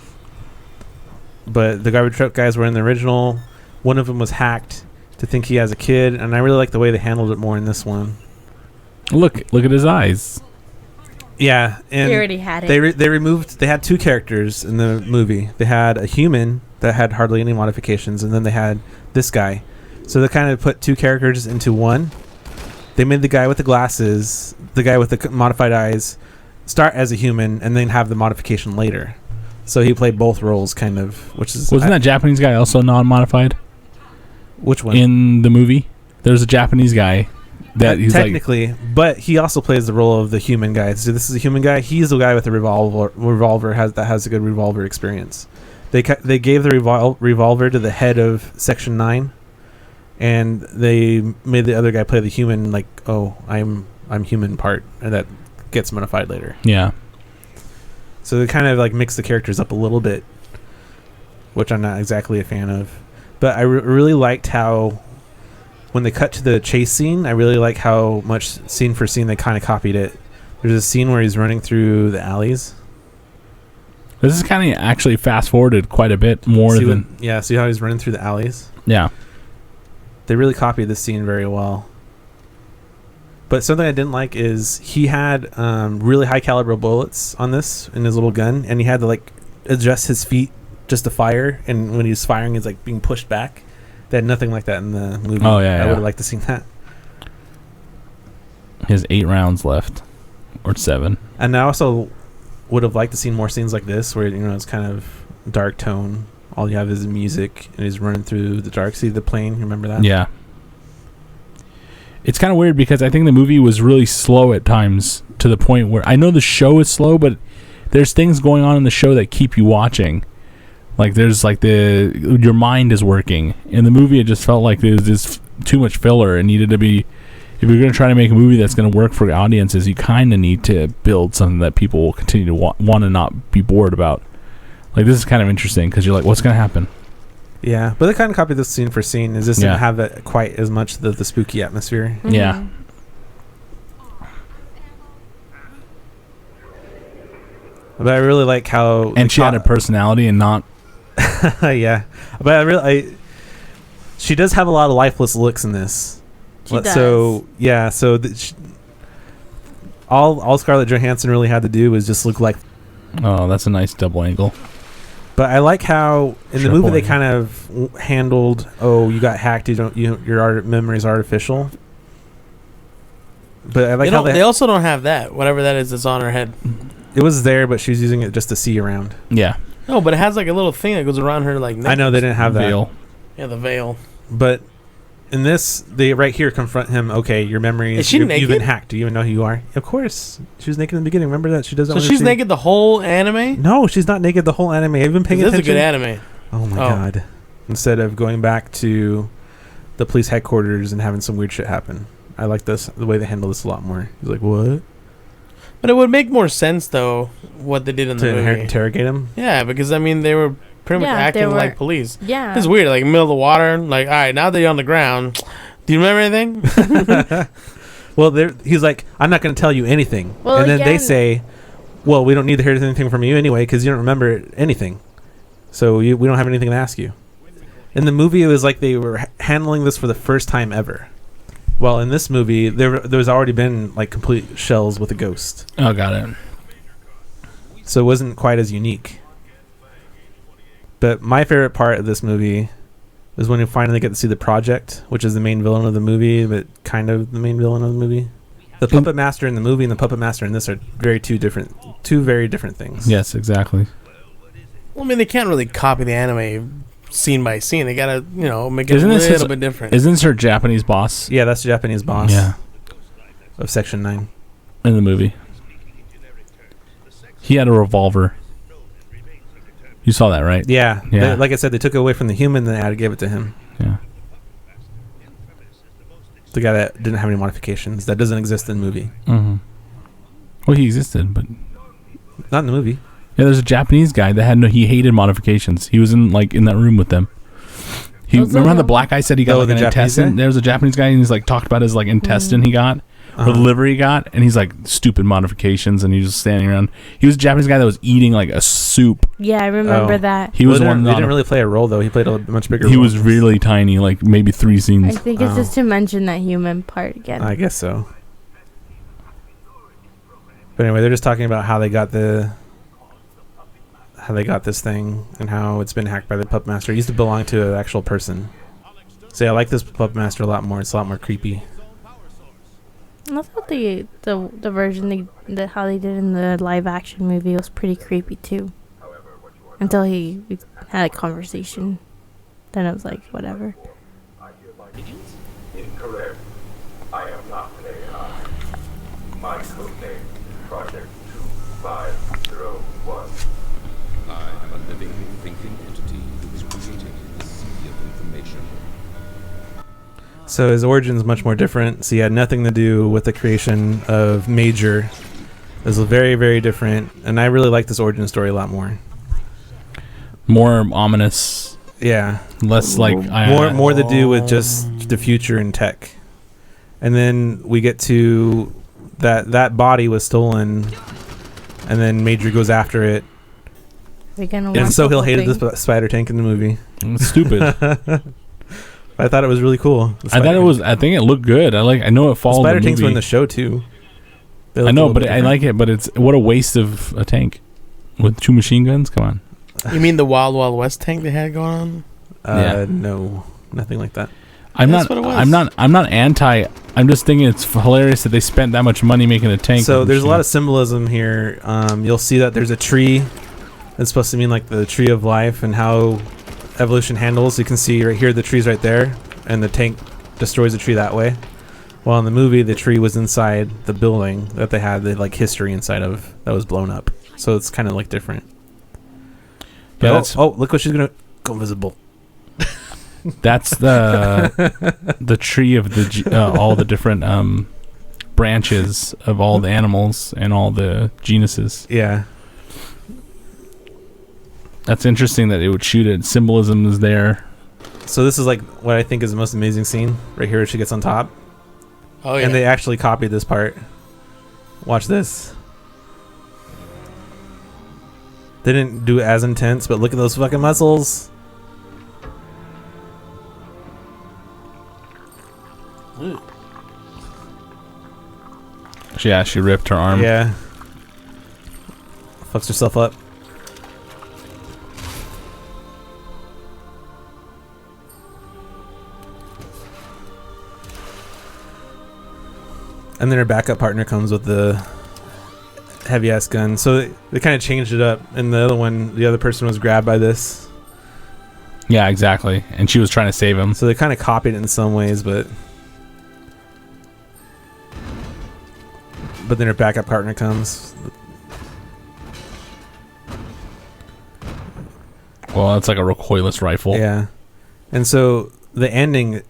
But the garbage truck guys were in the original. One of them was hacked to think he has a kid, and I really like the way they handled it more in this one. Look at his eyes. Yeah, and They already had it. they removed. They had two characters in the movie. They had a human that had hardly any modifications, and then they had this guy. So they kind of put two characters into one. They made the guy with the glasses, the guy with the modified eyes, start as a human, and then have the modification later. So he played both roles, kind of, which is Wasn't that Japanese guy also non-modified which one? in the movie? There's a Japanese guy that he's like. technically, but he also plays the role of the human guy. So this is a human guy. He's the guy with the revolver that has a good revolver experience. They gave the revolver to the head of Section 9, and they made the other guy play the human. Like, oh, I'm human part, and that gets modified later. Yeah. So they kind of like mix the characters up a little bit, which I'm not exactly a fan of. But I really liked how, when they cut to the chase scene, I really like how much scene for scene they kind of copied it. There's a scene where he's running through the alleys. This is kind of actually fast forwarded quite a bit more See than. see how he's running through the alleys? Yeah. They really copied this scene very well. But something I didn't like is he had really high caliber bullets on this in his little gun, and he had to like adjust his feet just to fire, and when he's firing, he's like being pushed back. They had nothing like that in the movie. Oh, yeah, I would have liked to seen that. He has 8 rounds left, or 7. And I also would have liked to see more scenes like this, where it's kind of dark tone. All you have is music, and he's running through the dark. See the plane? Remember that? Yeah. It's kind of weird because I think the movie was really slow at times, to the point where I know the show is slow, but there's things going on in the show that keep you watching. Like there's like your mind is working. In the movie, it just felt like there was just too much filler and needed to be. If you're going to try to make a movie that's going to work for audiences, you kind of need to build something that people will continue to want to not be bored about. Like this is kind of interesting because you're like, what's going to happen? Yeah, but they kind of copied this scene for scene. It just Yeah. didn't have it quite as much the spooky atmosphere. Mhm. Yeah. But I really like how And she had a personality and not. yeah, but she does have a lot of lifeless looks in this. She does. So yeah, so all Scarlett Johansson really had to do was just look like. Oh, that's a nice double angle. But I like how in the Triple movie they angle. kind of handled. Oh, you got hacked. Your memory's artificial. But I like how they also don't have that. Whatever that is that's on her head. it was there, but she was using it just to see around. Yeah. No, but it has like a little thing that goes around her like neck. I know they didn't have that. Veil. Yeah, the veil. But in this, they right here confront him. Okay, your memory Is she you've been naked? hacked. Do you even know who you are? Of course, she was naked in the beginning. Remember that she does that. So when she's she- naked the whole anime? No, she's not naked the whole anime. Have you been paying This is a attention? good anime. Oh my Oh. god! Instead of going back to the police headquarters and having some weird shit happen, I like the way they handle this a lot more. He's like, what? But it would make more sense though what they did in the To movie. interrogate him? Yeah, because I mean they were pretty much Yeah, they acting were- like police. Yeah. It's weird, like middle of the water. Like, all right, now that you're on the ground, do you remember anything? Well, he's like, I'm not going to tell you anything. Well, and then yeah. they say, well, we don't need to hear anything from you anyway because you don't remember anything. So we don't have anything to ask you. In the movie, it was like they were handling this for the first time ever. Well, in this movie, there's already been like complete shells with a ghost. Oh, got it. So it wasn't quite as unique. But my favorite part of this movie is when you finally get to see the project, which is the main villain of the movie, but kind of the main villain of the movie. The Puppet Master in the movie and the Puppet Master in this are two very different things. Yes, exactly. Well, I mean, they can't really copy the anime scene by scene. They gotta, make it Isn't a this little his- bit different. Isn't this her Japanese boss? Yeah, that's the Japanese boss Yeah, of Section 9. in the movie. He had a revolver. You saw that, right? Yeah. Yeah. Like I said, they took it away from the human and they gave it to him. Yeah. The guy that didn't have any modifications. That doesn't exist in the movie. Mm-hmm. Well, he existed, but Not in the movie. yeah, there's a Japanese guy that had he hated modifications. He was in that room with them. Remember how the black guy said he got Oh, like the an Japanese intestine? guy? There was a Japanese guy and he's like talked about his like intestine he got. Or the liver he got, and he's like stupid modifications, and he's just standing around. He was a Japanese guy that was eating like a soup. Yeah, I remember Oh. that. He was the He one. didn't really play a role though. He played a much bigger He role. was really tiny, like maybe 3 I scenes. think it's just to mention that human part again. I guess so. But anyway, they're just talking about how they got this thing and how it's been hacked by the Puppet Master. It used to belong to an actual person. So yeah, I like this Puppet Master a lot more. It's a lot more creepy. I thought the version how they did in the live action movie was pretty creepy too. Until we had a conversation, then it was like whatever. Incorrect. I am not AI. My code name is Project 2501. I am a living, thinking entity who is creating the sea of information. So his origin is much more different. So he had nothing to do with the creation of Major. It was very, very different. And I really like this origin story a lot more. More ominous, Yeah. less like More to do with just the future in tech. And then we get to that body was stolen, and then Major goes after it. We're gonna And watch so the he'll whole hated thing. the spider tank in the movie. stupid. I thought it was really cool. I think it looked good. I know it followed Spider the tanks were in movie. the show too. They I look a know, little but bit I different. like it. But it's what a waste of a tank with 2 machine guns. Come on. You mean the Wild Wild West tank they had going on? Yeah. No, nothing like that. That's what it was. I'm not anti. I'm just thinking it's hilarious that they spent that much money making a tank. So there's a lot of symbolism here. You'll see that there's a tree that's supposed to mean like the tree of life and how evolution handles. You can see right here the tree's right there, and the tank destroys the tree that way. Well, in the movie, the tree was inside the building that they had the like history inside of that was blown up. So it's kind of like different. Yeah, But look what she's gonna go invisible. That's the tree of all the different branches of all the animals and all the genuses. Yeah. That's interesting that it would shoot it. Symbolism is there. So this is like what I think is the most amazing scene right here. She gets on top. Oh yeah. And they actually copied this part. Watch this. They didn't do it as intense, but look at those fucking muscles. Yeah, she ripped her arm. Yeah. Fucks herself up. And then her backup partner comes with the heavy ass gun. So they kind of changed it up. And the other one, the other person was grabbed by this. Yeah, exactly. And she was trying to save him. So they kind of copied it in some ways, but then her backup partner comes. Well, it's like a recoilless rifle. Yeah. And so the ending,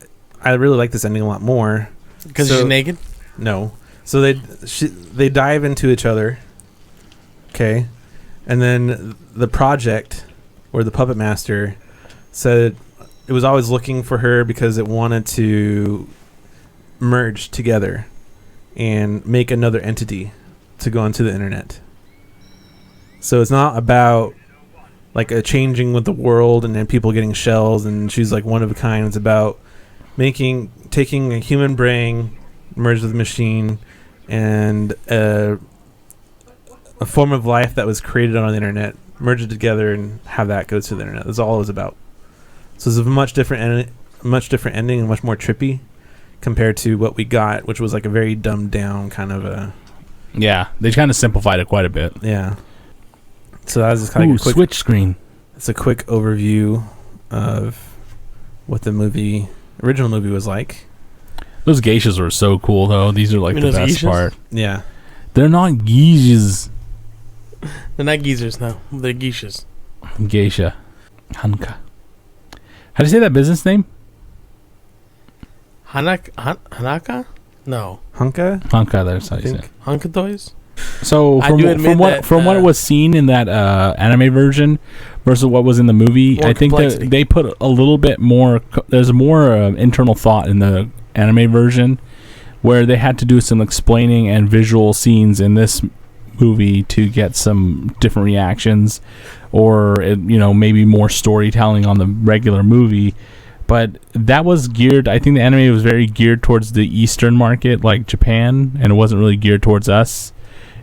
I really like this ending a lot more. Because she's naked? No. So they dive into each other. Okay. And then the project, or the puppet master, said it was always looking for her because it wanted to merge together and make another entity to go onto the internet. So it's not about like a changing with the world and then people getting shells and she's like one of a kind. It's about taking a human brain, merged with a machine, and a form of life that was created on the internet, merge it together and have that go to the internet. That's all it was about. So it's a much different ending and much more trippy compared to what we got, which was like a very dumbed down kind of a... Yeah, they kind of simplified it quite a bit. Yeah. So that was just kind of a quick... switch screen. It's a quick overview of what the original movie was like. Those geishas were so cool, though. These are like the best geishas? part. Yeah. They're not geishas. They're not geezers, no. They're geishas. Geisha. Hanka. How do you say that business name? Hanaka? No. Hanka? Hanka, that's how you say it. Hanka toys? So I do admit from what was seen in that anime version versus what was in the movie, More I think that complexity. they put a little bit more. There's more internal thought in the anime version, where they had to do some explaining and visual scenes in this movie to get some different reactions, or maybe more storytelling on the regular movie. But that was geared. I think the anime was very geared towards the Eastern market, like Japan, and it wasn't really geared towards us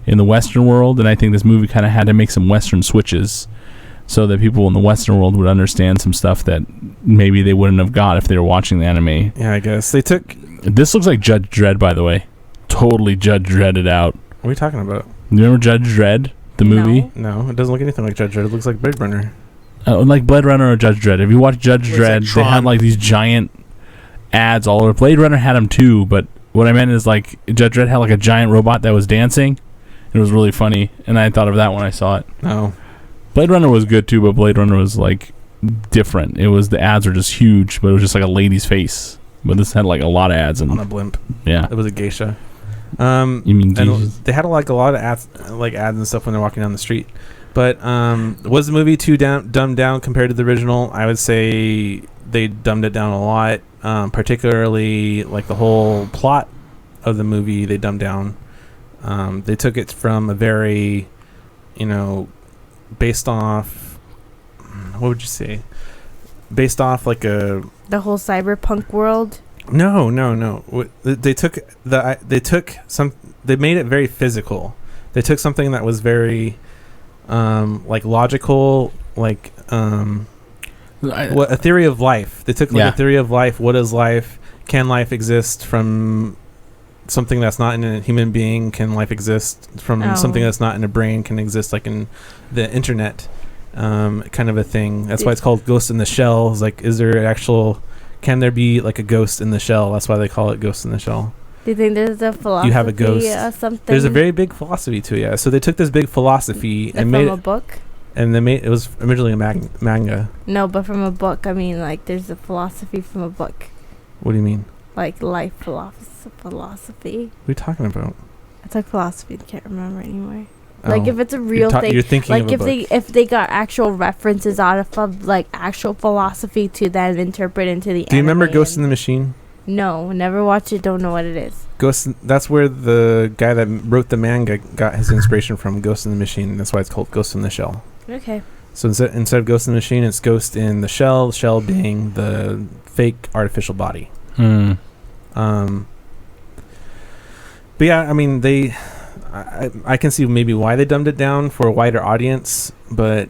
in the Western world. And I think this movie kind of had to make some Western switches so that people in the Western world would understand some stuff that maybe they wouldn't have got if they were watching the anime. Yeah, I guess. They took... This looks like Judge Dredd, by the way. Totally Judge Dredded out. What are you talking about? You remember Judge Dredd, the movie? No, it doesn't look anything like Judge Dredd. It looks like Blade Runner. Like Blade Runner or Judge Dredd. If you watch Judge Dredd, like they had Tron. like these giant ads all over. Blade Runner had them too, but what I meant is like Judge Dredd had like a giant robot that was dancing. It was really funny, and I thought of that when I saw it. No. Blade Runner was good too, but Blade Runner was like different. It was, the ads were just huge, but it was just like a lady's face. But this had like a lot of ads, On a and blimp. yeah. It was a geisha. You mean And Jesus? they had like a lot of ads and stuff when they're walking down the street. But was the movie too dumbed down compared to the original? I would say they dumbed it down a lot. Particularly like the whole plot of the movie, they dumbed down. They took it from a very, based off, what would you say? Based off like a... The whole cyberpunk world. No. They made it very physical. They took something that was very like logical like a theory of life. They took a theory of life. What is life? Can life exist from something that's not in a human being? Can life exist from something that's not in a brain? Can exist like in the internet? Kind of a thing. That's why it's called Ghost in the Shell. It's like, is there can there be like a ghost in the shell? That's why they call it Ghost in the Shell. Do you think there's a philosophy? You have a ghost. Something? There's a very big philosophy to it. Yeah. So they took this big philosophy and made from a book. And it was originally a manga. No, but from a book. I mean, like, there's a philosophy from a book. What do you mean? Like life philosophy. What are you talking about? I took philosophy. I can't remember anymore. Oh. Like, if it's a real thing. You're thinking like, of a book. if they got actual references out of like actual philosophy to then interpret into the. Do you remember Ghost in the Machine? No, never watched it. Don't know what it is. That's where the guy that wrote the manga got his inspiration from. Ghost in the Machine. That's why it's called Ghost in the Shell. Okay. So instead of Ghost in the Machine, it's Ghost in the Shell. The shell being the fake artificial body. Hmm. But yeah, I mean, I can see maybe why they dumbed it down for a wider audience, but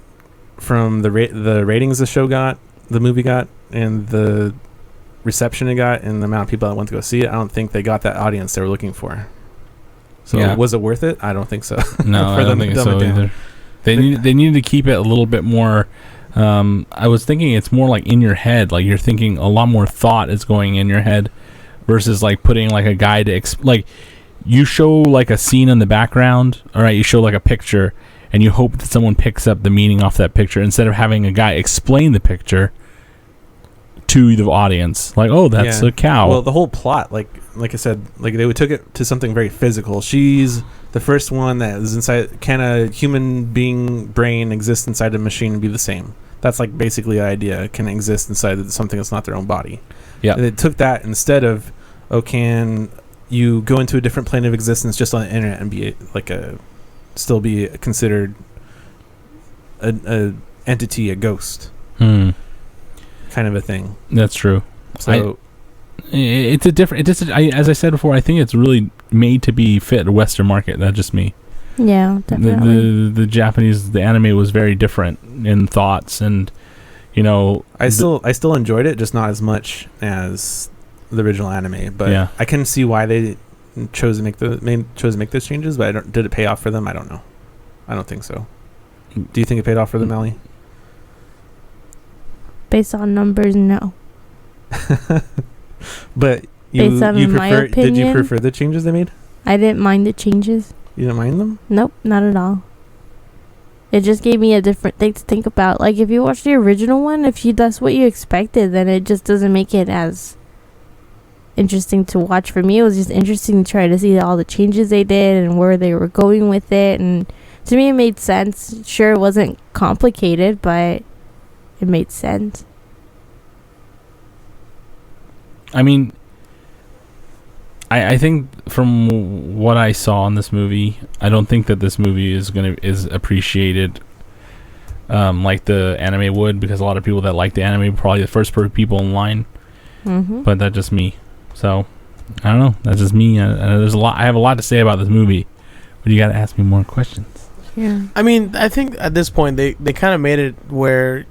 from the ratings the movie got, and the reception it got, and the amount of people that went to go see it, I don't think they got that audience they were looking for. So was it worth it? I don't think so. No, I don't think so either. They needed to keep it a little bit more. I was thinking it's more like in your head, like you're thinking a lot more thought is going in your head, versus like putting like a guy to like. You show like a scene in the background, all right, you show like a picture, and you hope that someone picks up the meaning off that picture instead of having a guy explain the picture to the audience. Like, oh, that's a cow. Well, the whole plot, like I said, like they took it to something very physical. She's the first one that is inside. Can a human being brain exist inside a machine and be the same? That's like basically the idea. Can it exist inside something that's not their own body? Yeah. They took that instead of, can you go into a different plane of existence just on the internet and be still be considered a entity, a ghost, kind of a thing. That's true. So it's a different. As I said before, I think it's really made to be fit a Western market. That's just me. Yeah, definitely. The Japanese, the anime was very different in thoughts, and I still enjoyed it, just not as much as the original anime, but I can see why they chose to make those changes. But did it pay off for them? I don't know. I don't think so. Do you think it paid off for them, Allie? Based on numbers, no. But Based on my opinion, did you prefer the changes they made? I didn't mind the changes. You didn't mind them? Nope, not at all. It just gave me a different thing to think about. Like, if you watch the original one, that's what you expected, then it just doesn't make it as interesting to watch. For me, it was just interesting to try to see all the changes they did and where they were going with it, and to me it made sense. Sure, it wasn't complicated, but it made sense. I mean, I think from what I saw in this movie, I don't think that this movie is appreciated like the anime would, because a lot of people that like the anime are probably the first people in line. But that's just me. So I don't know. That's just me. There's a lot. I have a lot to say about this movie, but you got to ask me more questions. Yeah. I mean, I think at this point they kind of made it where,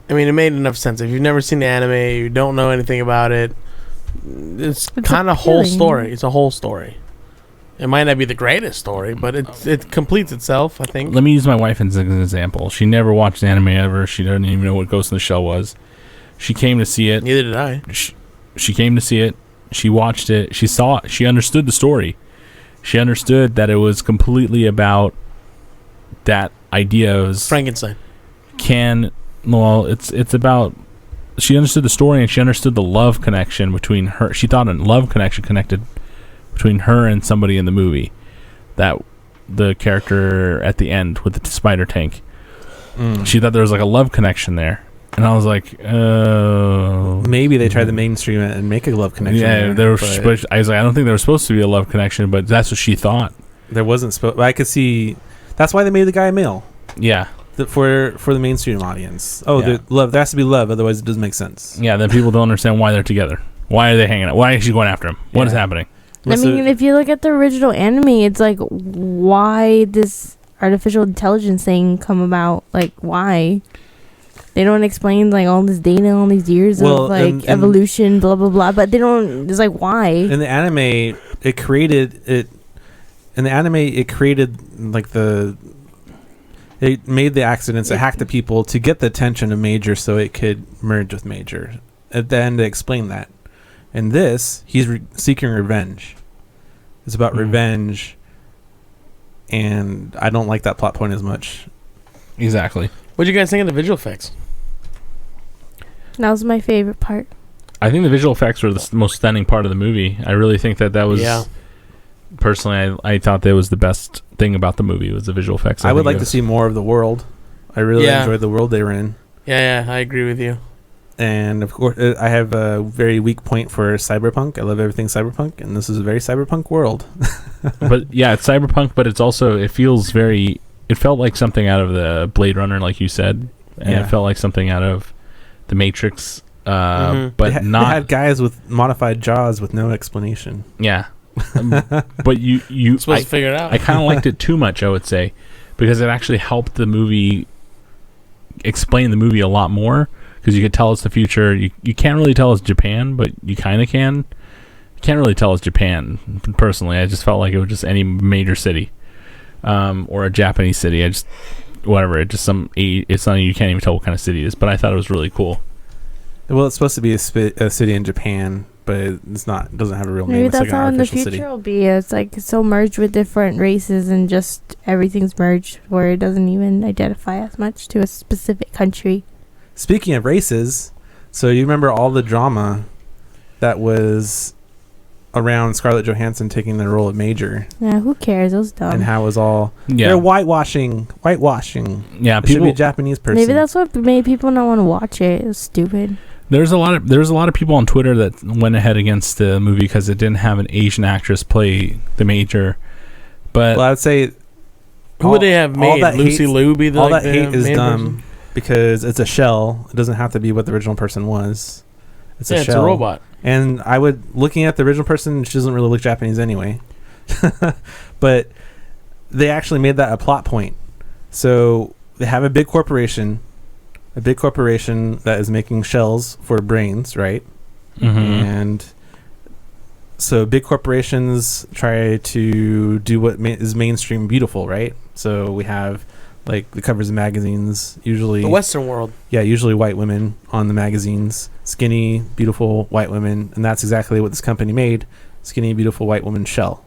I mean, it made enough sense. If you've never seen the anime, you don't know anything about it. It's kind of whole story. It's a whole story. It might not be the greatest story, but it completes itself, I think. Let me use my wife as an example. She never watched anime ever. She doesn't even know what Ghost in the Shell was. She came to see it. Neither did I. She came to see it. She watched it. She saw it. She understood the story. She understood that it was completely about that idea of Frankenstein. It's about. She understood the story, and she understood the love connection between her. She thought a love connection connected between her and somebody in the movie. That the character at the end with the spider tank. She thought there was like a love connection there. And I was like, maybe they tried to mainstream it and make a love connection. Yeah, I was like, I don't think there was supposed to be a love connection, but that's what she thought. There wasn't supposed. I could see. That's why they made the guy a male. Yeah, for the mainstream audience. Oh, yeah. Love. There has to be love, otherwise it doesn't make sense. Yeah, then people don't understand why they're together. Why are they hanging out? Why is she going after him? What is happening? I mean, if you look at the original anime, it's like, why this artificial intelligence thing come about? Like, why? They don't explain like all this data, all these years of like evolution, blah blah blah. But they don't. It's like, why? In the anime, it created it. In the anime, it created like it made the accidents. It hacked the people to get the attention of Major, so it could merge with Major. At the end, they explain that. In this, he's seeking revenge. It's about revenge, and I don't like that plot point as much. Exactly. What do you guys think of the visual effects? That was my favorite part. I think the visual effects were the most stunning part of the movie. I really think that was... Yeah. Personally, I thought that was the best thing about the movie was the visual effects. I would like to see more of the world. I really enjoyed the world they were in. Yeah, I agree with you. And of course, I have a very weak point for cyberpunk. I love everything cyberpunk, and this is a very cyberpunk world. But yeah, it's cyberpunk, but it's also, it felt like something out of the Blade Runner, like you said, and it felt like something out of the Matrix, but they had guys with modified jaws with no explanation. Yeah. But you supposed to figure it out. I kind of liked it too much, I would say, because it actually helped the movie explain the movie a lot more, because you could tell it's the future. You can't really tell it's Japan, but you kind of can. You can't really tell it's Japan. Personally, I just felt like it was just any major city, or a Japanese city. It's not, you can't even tell what kind of city it is, but I thought it was really cool. Well, it's supposed to be a city in Japan, but it's not. It doesn't have a real name. Maybe It's that's like how an in the artificial future city. will be. It's like so merged with different races and just everything's merged where it doesn't even identify as much to a specific country. Speaking of races, so you remember all the drama that was around Scarlett Johansson taking the role of Major? Yeah, who cares? It was dumb. And how it was all they're whitewashing. Yeah, it should be a Japanese person. Maybe that's what made people not want to watch it. It was stupid. There's a lot of people on Twitter that went ahead against the movie because it didn't have an Asian actress play the Major. But I would say, who would they have made? Lucy Liu be the all that hate is dumb because it's a shell. It doesn't have to be what the original person was. It's a shell. It's a robot. And looking at the original person, she doesn't really look Japanese anyway. But they actually made that a plot point. So they have a big corporation that is making shells for brains, right? Mm-hmm. And so big corporations try to do what is mainstream beautiful, right? So we have like the covers of magazines, usually the Western world. Yeah, usually white women on the magazines, skinny, beautiful white women, and that's exactly what this company made: skinny, beautiful white woman shell.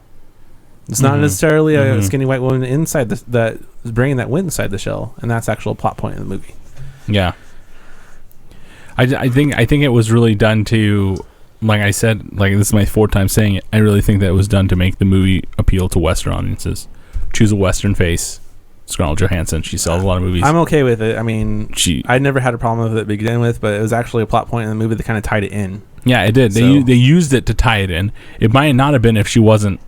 It's not necessarily a skinny white woman inside that brain that went inside the shell, and that's actual plot point in the movie. Yeah, I think it was really done to, like I said, like this is my fourth time saying it. I really think that it was done to make the movie appeal to Western audiences. Choose a Western face. Scarlett Johansson. She sells a lot of movies. I'm okay with it. I mean, I never had a problem with it to begin with, but it was actually a plot point in the movie that kind of tied it in. Yeah, it did. So. They used it to tie it in. It might not have been if she wasn't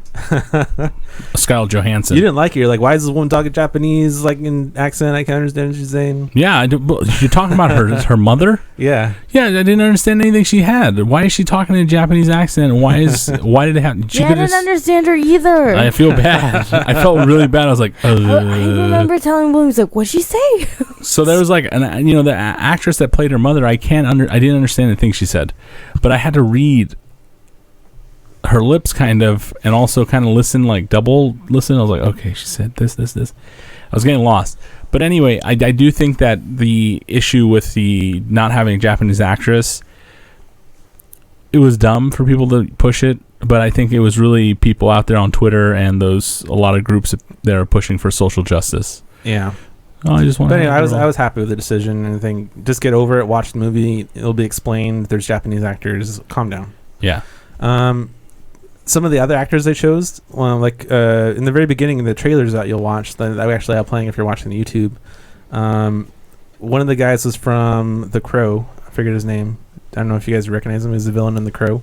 Scarlett Johansson. You didn't like it. You're like, why is this woman talking Japanese, like in accent? I can't understand what she's saying. Yeah, you're talking about her mother. Yeah, I didn't understand anything she had. Why is she talking in a Japanese accent? Why did it happen? I didn't understand her either. I feel bad. I felt really bad. I was like, I remember telling William, like, what'd she say? So there was like, the actress that played her mother. I didn't understand the things she said, but I had to read her lips kind of, and also kind of listen, like double listen. I was like, okay, she said this. I was getting lost. But anyway, I do think that the issue with the not having a Japanese actress, it was dumb for people to push it. But I think it was really people out there on Twitter and a lot of groups that are pushing for social justice. Yeah. Oh, I just want. But anyway, I was happy with the decision, and I think just get over it, watch the movie. It'll be explained. There's Japanese actors. Calm down. Yeah. Some of the other actors they chose, like in the very beginning, the trailers that you'll watch, that I actually have playing if you're watching the YouTube. One of the guys was from The Crow. I forget his name. I don't know if you guys recognize him. He's the villain in The Crow.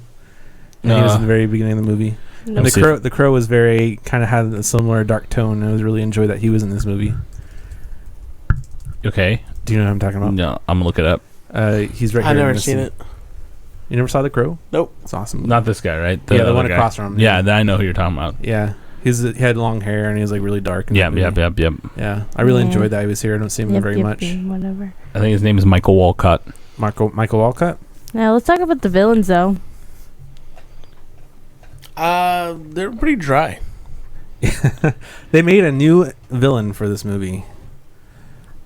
And he was in the very beginning of the movie. And The Crow was very kind of had a similar dark tone. I was really enjoyed that he was in this movie. Okay. Do you know what I'm talking about? No, I'm gonna look it up. He's right here. I've never seen it. You never saw The Crow? Nope. It's awesome. Not this guy, right? The one across from him. Yeah, I know who you're talking about. Yeah. He had long hair and he was like really dark. Yep. Yeah, I really Yeah. enjoyed that he was here. I don't see him very much. Whatever. I think his name is Michael Walcott. Michael Walcott. Now let's talk about the villains, though. They're pretty dry. They made a new villain for this movie,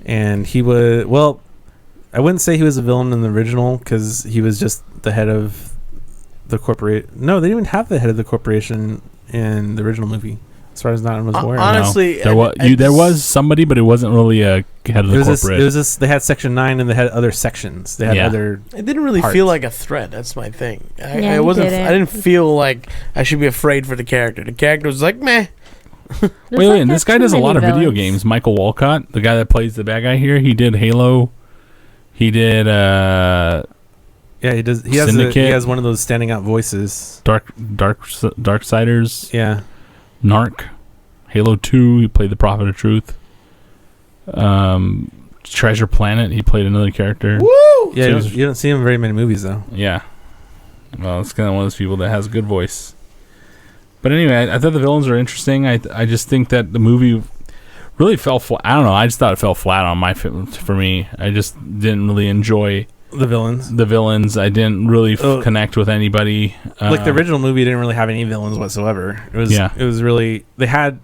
and he was I wouldn't say he was a villain in the original because he was just the head of the corporate. No, they didn't even have the head of the corporation in the original movie, as far as I was aware. Honestly, There was somebody, but it wasn't really a head of the corporate. It was this. They had Section 9, and they had other sections. They had other. It didn't really parts. feel like a threat. That's my thing. Yeah, I wasn't. didn't. I didn't feel like I should be afraid for the character. The character was like, meh. Wait, this guy does a lot of video games. Michael Walcott, the guy that plays the bad guy here, he did Halo. He did Yeah, he does. He Syndicate. has one of those standing out voices. Darksiders. Yeah. Narc. Halo 2, he played the Prophet of Truth. Treasure Planet, he played another character. Woo! Yeah, you don't see him in very many movies though. Yeah. Well, it's kind of one of those people that has a good voice. But anyway, I thought the villains were interesting. I just think that the movie really fell flat. I don't know. I just thought it fell flat on for me. I just didn't really enjoy The villains. I didn't really connect with anybody. Like the original movie didn't really have any villains whatsoever. It was really they had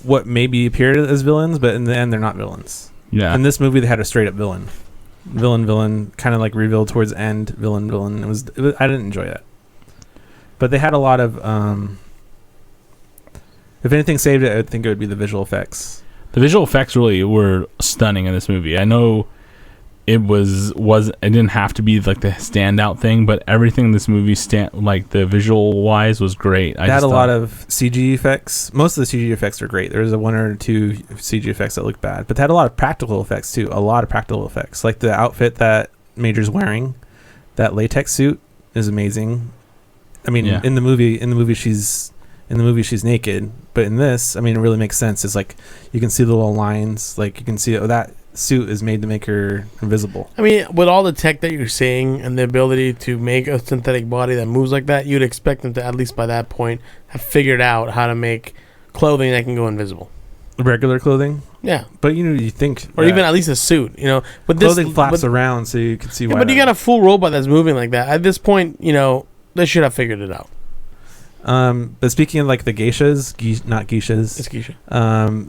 what maybe appeared as villains, but in the end they're not villains. Yeah. In this movie they had a straight up villain, kind of like revealed towards the end. Villain. It was I didn't enjoy that. But they had a lot of if anything saved it, I think it would be the visual effects. The visual effects really were stunning in this movie. I know it it didn't have to be like the standout thing, but everything in this movie like the visual wise was great. They had a lot of CG effects. Most of the CG effects are great. There was one or two CG effects that looked bad, but they had a lot of practical effects too. A lot of practical effects, like the outfit that Major's wearing, that latex suit is amazing. I mean, in the movie she's naked, but in this, I mean, it really makes sense. It's like you can see the little lines, like you can see that suit is made to make her invisible. I mean, with all the tech that you're seeing and the ability to make a synthetic body that moves like that, you'd expect them to, at least by that point, have figured out how to make clothing that can go invisible. Regular clothing? Yeah. But you think... Or even at least a suit, But clothing flaps around so you can see why. But you got a full robot that's moving like that. At this point, they should have figured it out. But speaking of like the geishas, not geishas, It's geisha.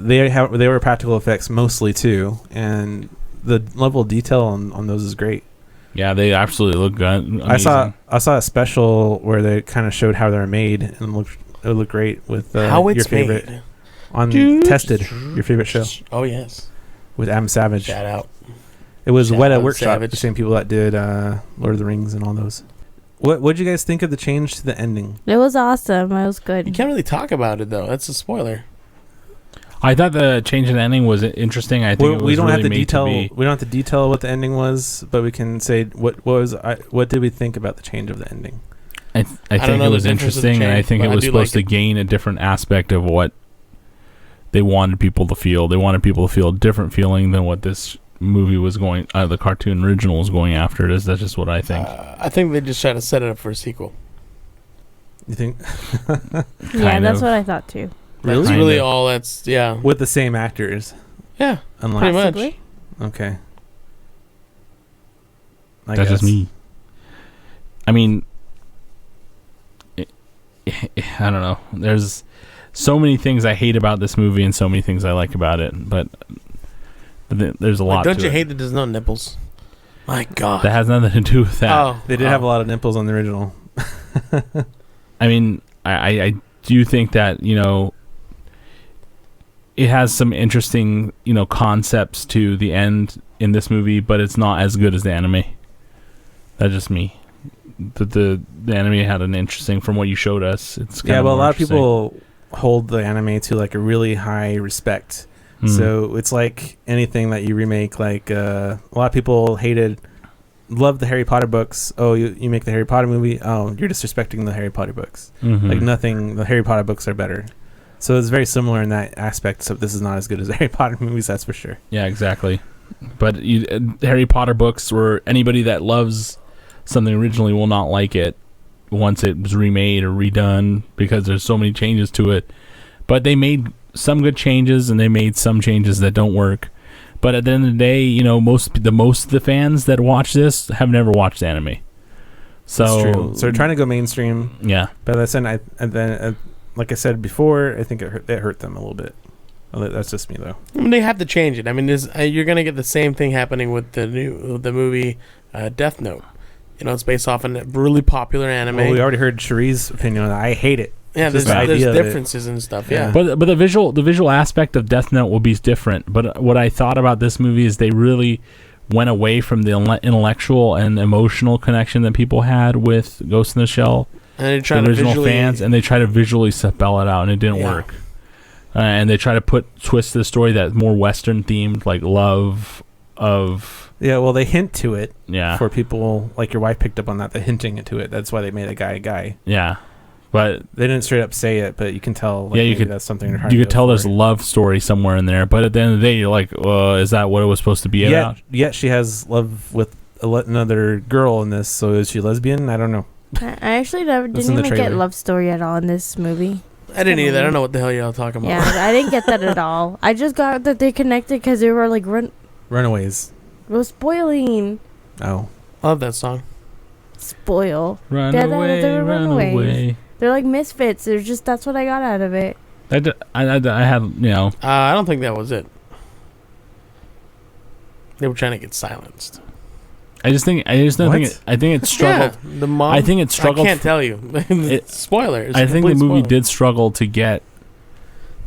They were practical effects mostly too, and the level of detail on those is great. Yeah, they absolutely look good. Amazing. I saw a special where they kind of showed how they're made, and it looked great with how it's your favorite made. on Tested, your favorite show. Oh yes, with Adam Savage. Shout out. It was Shout Weta out Workshop, Savage. the same people that did Lord of the Rings and all those. What'd you guys think of the change to the ending? It was awesome. It was good. You can't really talk about it though. That's a spoiler. I thought the change in the ending was interesting. I think we don't have to made detail. to be. We don't have to detail what the ending was, but we can say what did we think about the change of the ending? I think know it the was difference of the interesting, and I change, think but it I was do supposed like to gain a different aspect of what they wanted people to feel. They wanted people to feel a different feeling than what this movie was going. The cartoon original was going after. That's just what I think. I think they just tried to set it up for a sequel. You think? Yeah, that's what I thought too. Really? That's really all. That's With the same actors, yeah. unlike Pretty much. Possibly. okay. That's just me. I mean, I don't know. There's so many things I hate about this movie and so many things I like about it, but there's a lot Don't to you it. hate that there's no nipples? My God. That has nothing to do with that. Oh, They did have a lot of nipples on the original. I mean, I do think that, it has some interesting, concepts to the end in this movie, but it's not as good as the anime. That's just me. The anime had an interesting, from what you showed us. It's kind of a lot of interesting. people hold the anime to like a really high respect. So it's like anything that you remake. Like a lot of people love the Harry Potter books. Oh, you make the Harry Potter movie. Oh, you're disrespecting the Harry Potter books. Mhm. Like nothing. The Harry Potter books are better. So it's very similar in that aspect. So this is not as good as the Harry Potter movies, that's for sure. Yeah, exactly. But Harry Potter books, where anybody that loves something originally will not like it, once it was remade or redone because there's so many changes to it. But they made some good changes and they made some changes that don't work. But at the end of the day, you know, most of the fans that watch this have never watched anime. So That's true. So they're trying to go mainstream. Yeah. But like I said before, I think it hurt them a little bit. Well, that's just me though. I mean, they have to change it. I mean, you're gonna get the same thing happening with the movie Death Note. You know, it's based off a really popular anime. Well, we already heard Cherie's opinion on that. I hate it. Yeah, Just there's the idea of it. differences and stuff. Yeah. But the visual aspect of Death Note will be different. But what I thought about this movie is they really went away from the intellectual and emotional connection that people had with Ghost in the Shell, and the original fans, and they try to visually spell it out, and it didn't work. And they try to twist the story that's more Western themed, like love of. Yeah, well, they hint to it. Yeah. For people like your wife picked up on that, the hinting to it. That's why they made a guy. Yeah. But they didn't straight up say it, but you can tell. Like, you could. That's something they're trying You to could tell go there's for. a love story somewhere in there. But at the end of the day, you're like, is that what it was supposed to be about? Yet she has love with another girl in this. So is she lesbian? I don't know. I actually didn't in the even get trailer. love story at all in this movie. I didn't either. I don't know what the hell y'all talking about. Yeah, I didn't get that at all. I just got that they connected because they were like Runaways. was spoiling. Oh. I love that song. Spoil. Run They're away, run runaways. away. They're like misfits. They're just that's what I got out of it. I had, you know. I don't think that was it. They were trying to get silenced. I just think I think it struggled. Yeah, the mom. I think it struggled. I can't tell you. Spoilers. I think the movie did struggle to get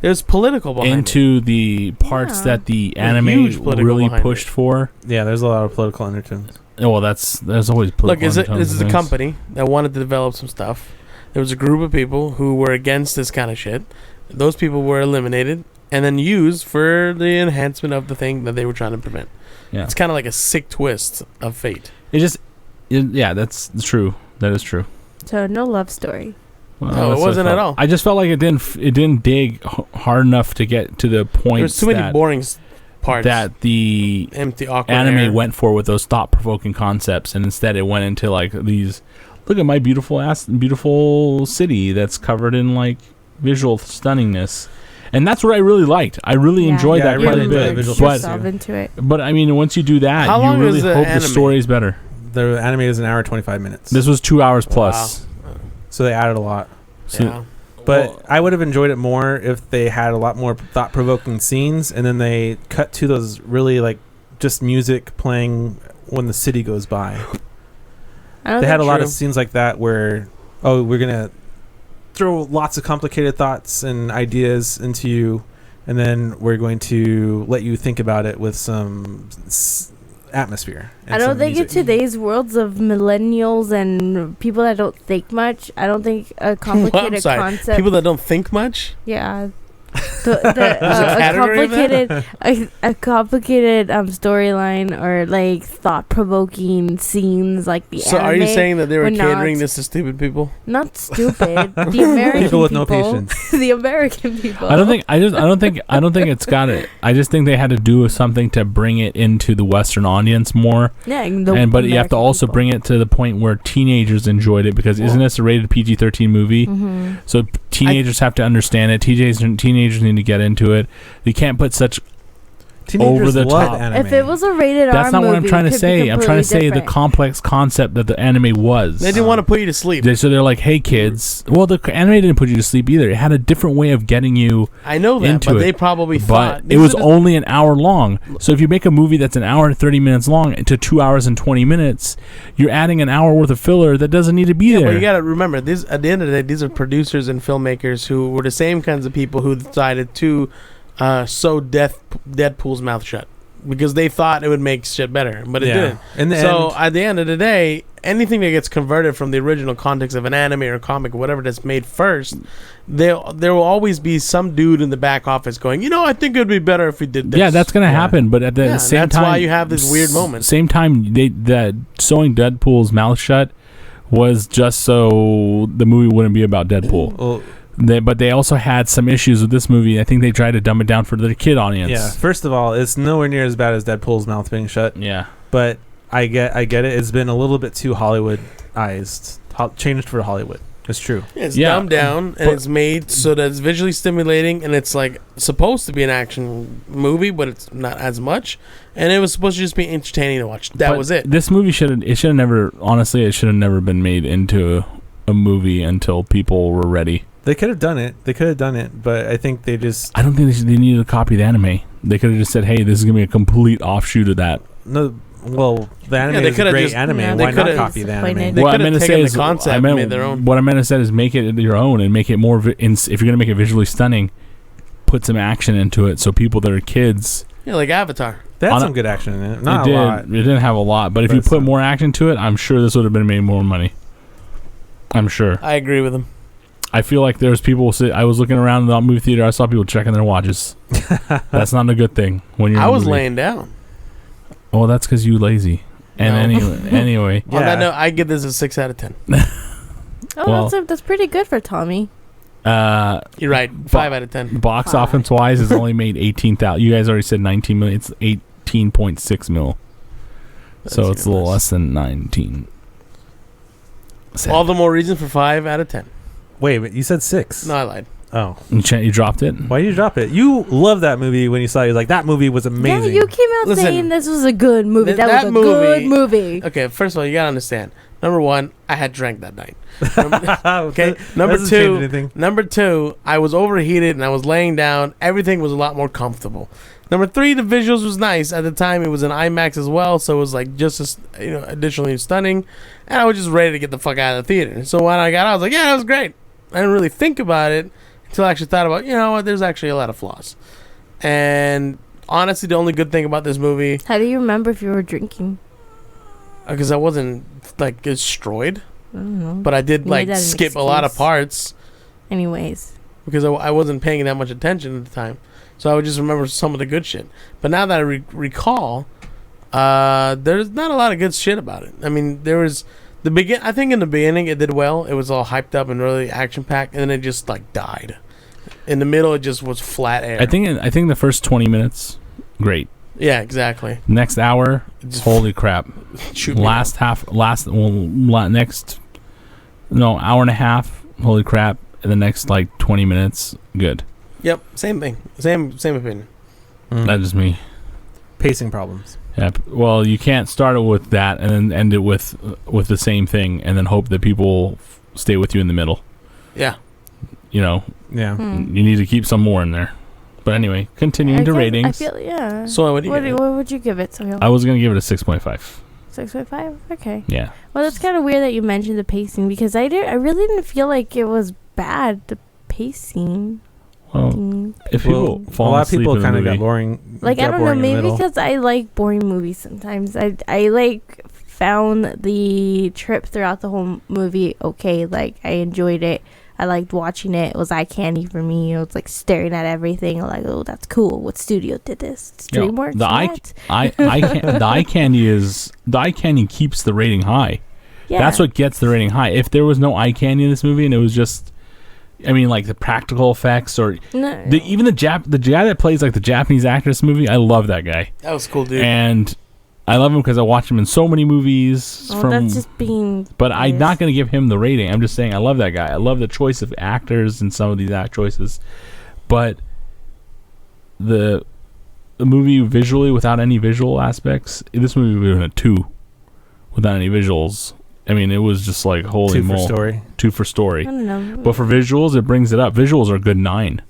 There's political behind into the parts that the anime huge political really behind pushed it. for. Yeah, there's a lot of political undertones. Well, there's always political Look, this undertones is in a things. company that wanted to develop some stuff. There was a group of people who were against this kind of shit. Those people were eliminated and then used for the enhancement of the thing that they were trying to prevent. Yeah. It's kind of like a sick twist of fate. Yeah, that's true. That is true. So no love story. Well, No, it that's what I wasn't at felt. all. I just felt like it didn't dig hard enough to get to the point. There's too many boring parts that the empty, awkward anime air. went for with those thought-provoking concepts, and instead it went into like these. Look at my beautiful city that's covered in like visual stunningness, and that's what I really liked. I really enjoyed that quite a bit. Yourself into it. But I mean, once you do that, How long you really is the hope the anime? story is better. The anime is an hour 25 minutes. This was 2 hours plus. So they added a lot. So- Yeah. But I would have enjoyed it more if they had a lot more thought-provoking scenes, and then they cut to those really like just music playing when the city goes by. They had a lot of scenes like that where, we're gonna throw lots of complicated thoughts and ideas into you, and then we're going to let you think about it with some atmosphere. and I don't some think in music. today's worlds of millennials and people that don't think much, I don't think a I'm complicated sorry. concept. People that don't think much. Yeah. a category of that? a complicated storyline or like thought-provoking scenes like the So anime. are you saying that they were were not- catering this to stupid people? Not stupid. The American People with no patience. the American people. I don't think it's got it. I just think they had to do something to bring it into the Western audience more. Yeah, But you have to also bring it to the point where teenagers enjoyed it, because isn't this a rated PG-13 movie? Mm-hmm. So teenagers have to understand it. Teenagers need to get into it. You can't put such Teenagers over the love top. anime. If it was a rated R That's not what I'm movie, trying it to could say. be I'm trying to say the completely complex concept that the anime was. They didn't want to put you to sleep. So they're like, hey kids. Well, the anime didn't put you to sleep either. It had a different way of getting you I know that, into but it. they probably thought But it was only an hour long. So if you make a movie that's an hour and 30 minutes long to 2 hours and 20 minutes, you're adding an hour worth of filler that doesn't need to be Yeah, there. but you got to remember, this at the end of the day, these are producers and filmmakers who were the same kinds of people who decided to sew Deadpool's mouth shut because they thought it would make shit better, but it didn't. In the So end, at the end of the day, anything that gets converted from the original context of an anime or a comic or whatever that's made first, there will always be some dude in the back office going, I think it would be better if we did this. Yeah, that's gonna happen. But at the same that's time, why you have this weird moment. Same time, that sewing Deadpool's mouth shut was just so the movie wouldn't be about Deadpool. well, But they also had some issues with this movie. I think they tried to dumb it down for the kid audience. yeah. First of all, it's nowhere near as bad as Deadpool's mouth being shut. Yeah. But I get it. It's been a little bit too Hollywoodized. changed for Hollywood. It's true. It's Yeah, dumbed down and but- it's made so that it's visually stimulating and it's like supposed to be an action movie, but it's not as much. And it was supposed to just be entertaining to watch. That But was it. This movie should have never. Honestly, it should have never been made into a movie until people were ready. They could have done it. But I think they just I don't think they needed to copy the anime. They could have just said, "Hey, this is gonna be a complete offshoot of that." no. Well, the anime they is a coulda great just- anime. Yeah, Why they not coulda copy the disappointed. anime? They What I could have meant to taken say the is, concept and made their own. What I meant to say is make it your own and make it more. If you're gonna make it visually stunning, put some action into it so people that are kids. Yeah, like Avatar. They had On some a- good action in it. Not it a did. lot. It didn't have a lot, but if But you put some. more action to it, I'm sure this would have been made more money. I'm sure. I agree with him. I feel like there's people. I was looking around the movie theater. I saw people checking their watches. That's not a good thing when you're. I in a was movie. laying down. Oh, that's because you lazy. And No. anyway, On that Yeah. note, I give this a 6 out of 10. Oh, Well- that's pretty good for Tommy. You're right. 5 out of 10. box Fine. office wise, it's only made 18,000. You guys already said 19 million. It's 18.6 mil. So That's it's a little even less than 19. All the more reason for 5 out of 10. Wait, but you said 6. No, I lied. Oh, You dropped it. why did you drop it? You loved that movie when you saw it. You're like, that movie was amazing. Yeah, you came out Listen, saying this was a good movie. th- That that was a good movie- movie. Okay, first of all, you gotta understand. Number 1, I had drank that night. Okay, That number doesn't change 2, anything. number 2, I was overheated and I was laying down. Everything was a lot more comfortable. Number 3, the visuals was nice at the time. It was an IMAX as well, so it was like just as additionally stunning. And I was just ready to get the fuck out of the theater. So when I got out, I was like, yeah, that was great. I didn't really think about it until I actually thought about, you know what, there's actually a lot of flaws. And honestly, the only good thing about this movie, How do you remember if you were drinking? because I wasn't like destroyed, I don't know. but I did You like made that an skip a lot of excuse. parts Anyways. because I wasn't paying that much attention at the time. So I would just remember some of the good shit. But now that I recall, there's not a lot of good shit about it. I mean, there was I think in the beginning it did well. It was all hyped up and really action packed, and then it just like died. In the middle, it just was flat air. I think the first 20 minutes, great. Yeah, exactly. Next hour, It just holy crap. shoot me Next hour and a half, holy crap. And the next like 20 minutes, good. up. Yep, same thing. Same opinion. That's just me. Pacing problems. Yeah. Well, you can't start it with that and then end it with the same thing and then hope that people stay with you in the middle. Yeah. You know, Yeah. you need to keep some more in there. But anyway, continuing to ratings. I feel, yeah. So what do you What, give it? what would you give it, Sohail? I was going to give it a 6.5. 6.5? Okay. Yeah. Well, that's kind of weird that you mentioned the pacing because I really didn't feel like it was bad, the pacing. Well, if Well, people fall a lot of asleep people in the kind of got movie- boring. Like, I got don't know, boring in the maybe middle. because I like boring movies sometimes. I like found the trip throughout the whole movie okay. Like, I enjoyed it. I liked watching it. It was eye candy for me. It was like staring at everything. I'm like, oh, that's cool. What studio did this? It's You know, DreamWorks. the eye candy keeps the rating high. Yeah. That's what gets the rating high. If there was no eye candy in this movie and it was just, I mean, like the practical effects or No. even the guy that plays like the Japanese actor in this movie, I love that guy, That was cool, dude. and I love him because I watched him in so many movies. Well, that's just being. But I'm biased. not going to give him the rating. I'm just saying I love that guy. I love the choice of actors and some of these act choices. But the movie visually, without any visual aspects, this movie would have been a 2 without any visuals. I mean, it was just like, holy 2 for moly. story. 2 for story. I don't know. But for visuals, it brings it up. Visuals are a good 9.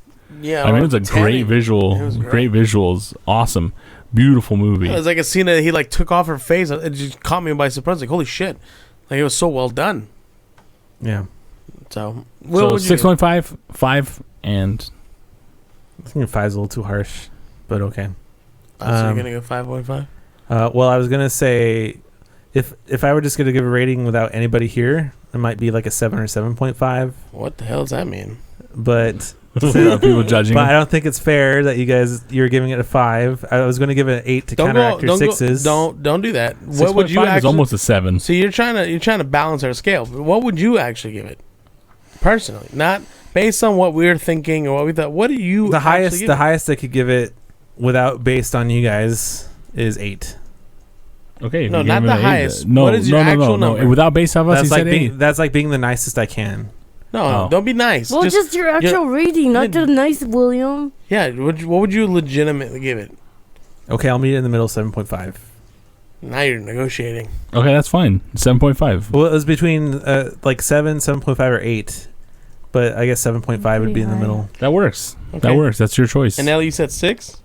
yeah, I mean, it's a 10. great visual. It was Great visuals. Awesome. Beautiful movie. It was like a scene that he like took off her face. It just caught me by surprise. Like, holy shit! Like, it was so well done. Yeah. So, So 6.5, 5, and I think 5 is a little too harsh, but okay. So you're gonna go 5.5. Well, I was gonna say, if I were just gonna give a rating without anybody here, it might be like a 7 or 7.5. What the hell does that mean? But people judging. but I don't think it's fair that you're giving it a 5. I was gonna give it an 8 to counteract your 6s. Don't do that. What would you 6.5 actually? is almost a 7. So you're trying to balance our scale. What would you actually give it? Personally, not based on what we're thinking or what we thought. What do you? The actually highest give the it? highest I could give it without based on you guys is 8. Okay. if No, you not gave me the A, highest. No, What is your no, actual no. number? Without base off us, he That's like said A. that's like being the nicest I can. No, Oh. don't be nice. Well, just your actual rating, not the nice William. Yeah, what would you legitimately give it? Okay, I'll meet it in the middle, 7.5. Now you're negotiating. Okay, that's fine. 7.5. Well, it was between like 7, 7.5, or 8. But I guess 7.5 would be in the Pretty middle. That works. Okay. That works. That's your choice. And Ellie, you said 6?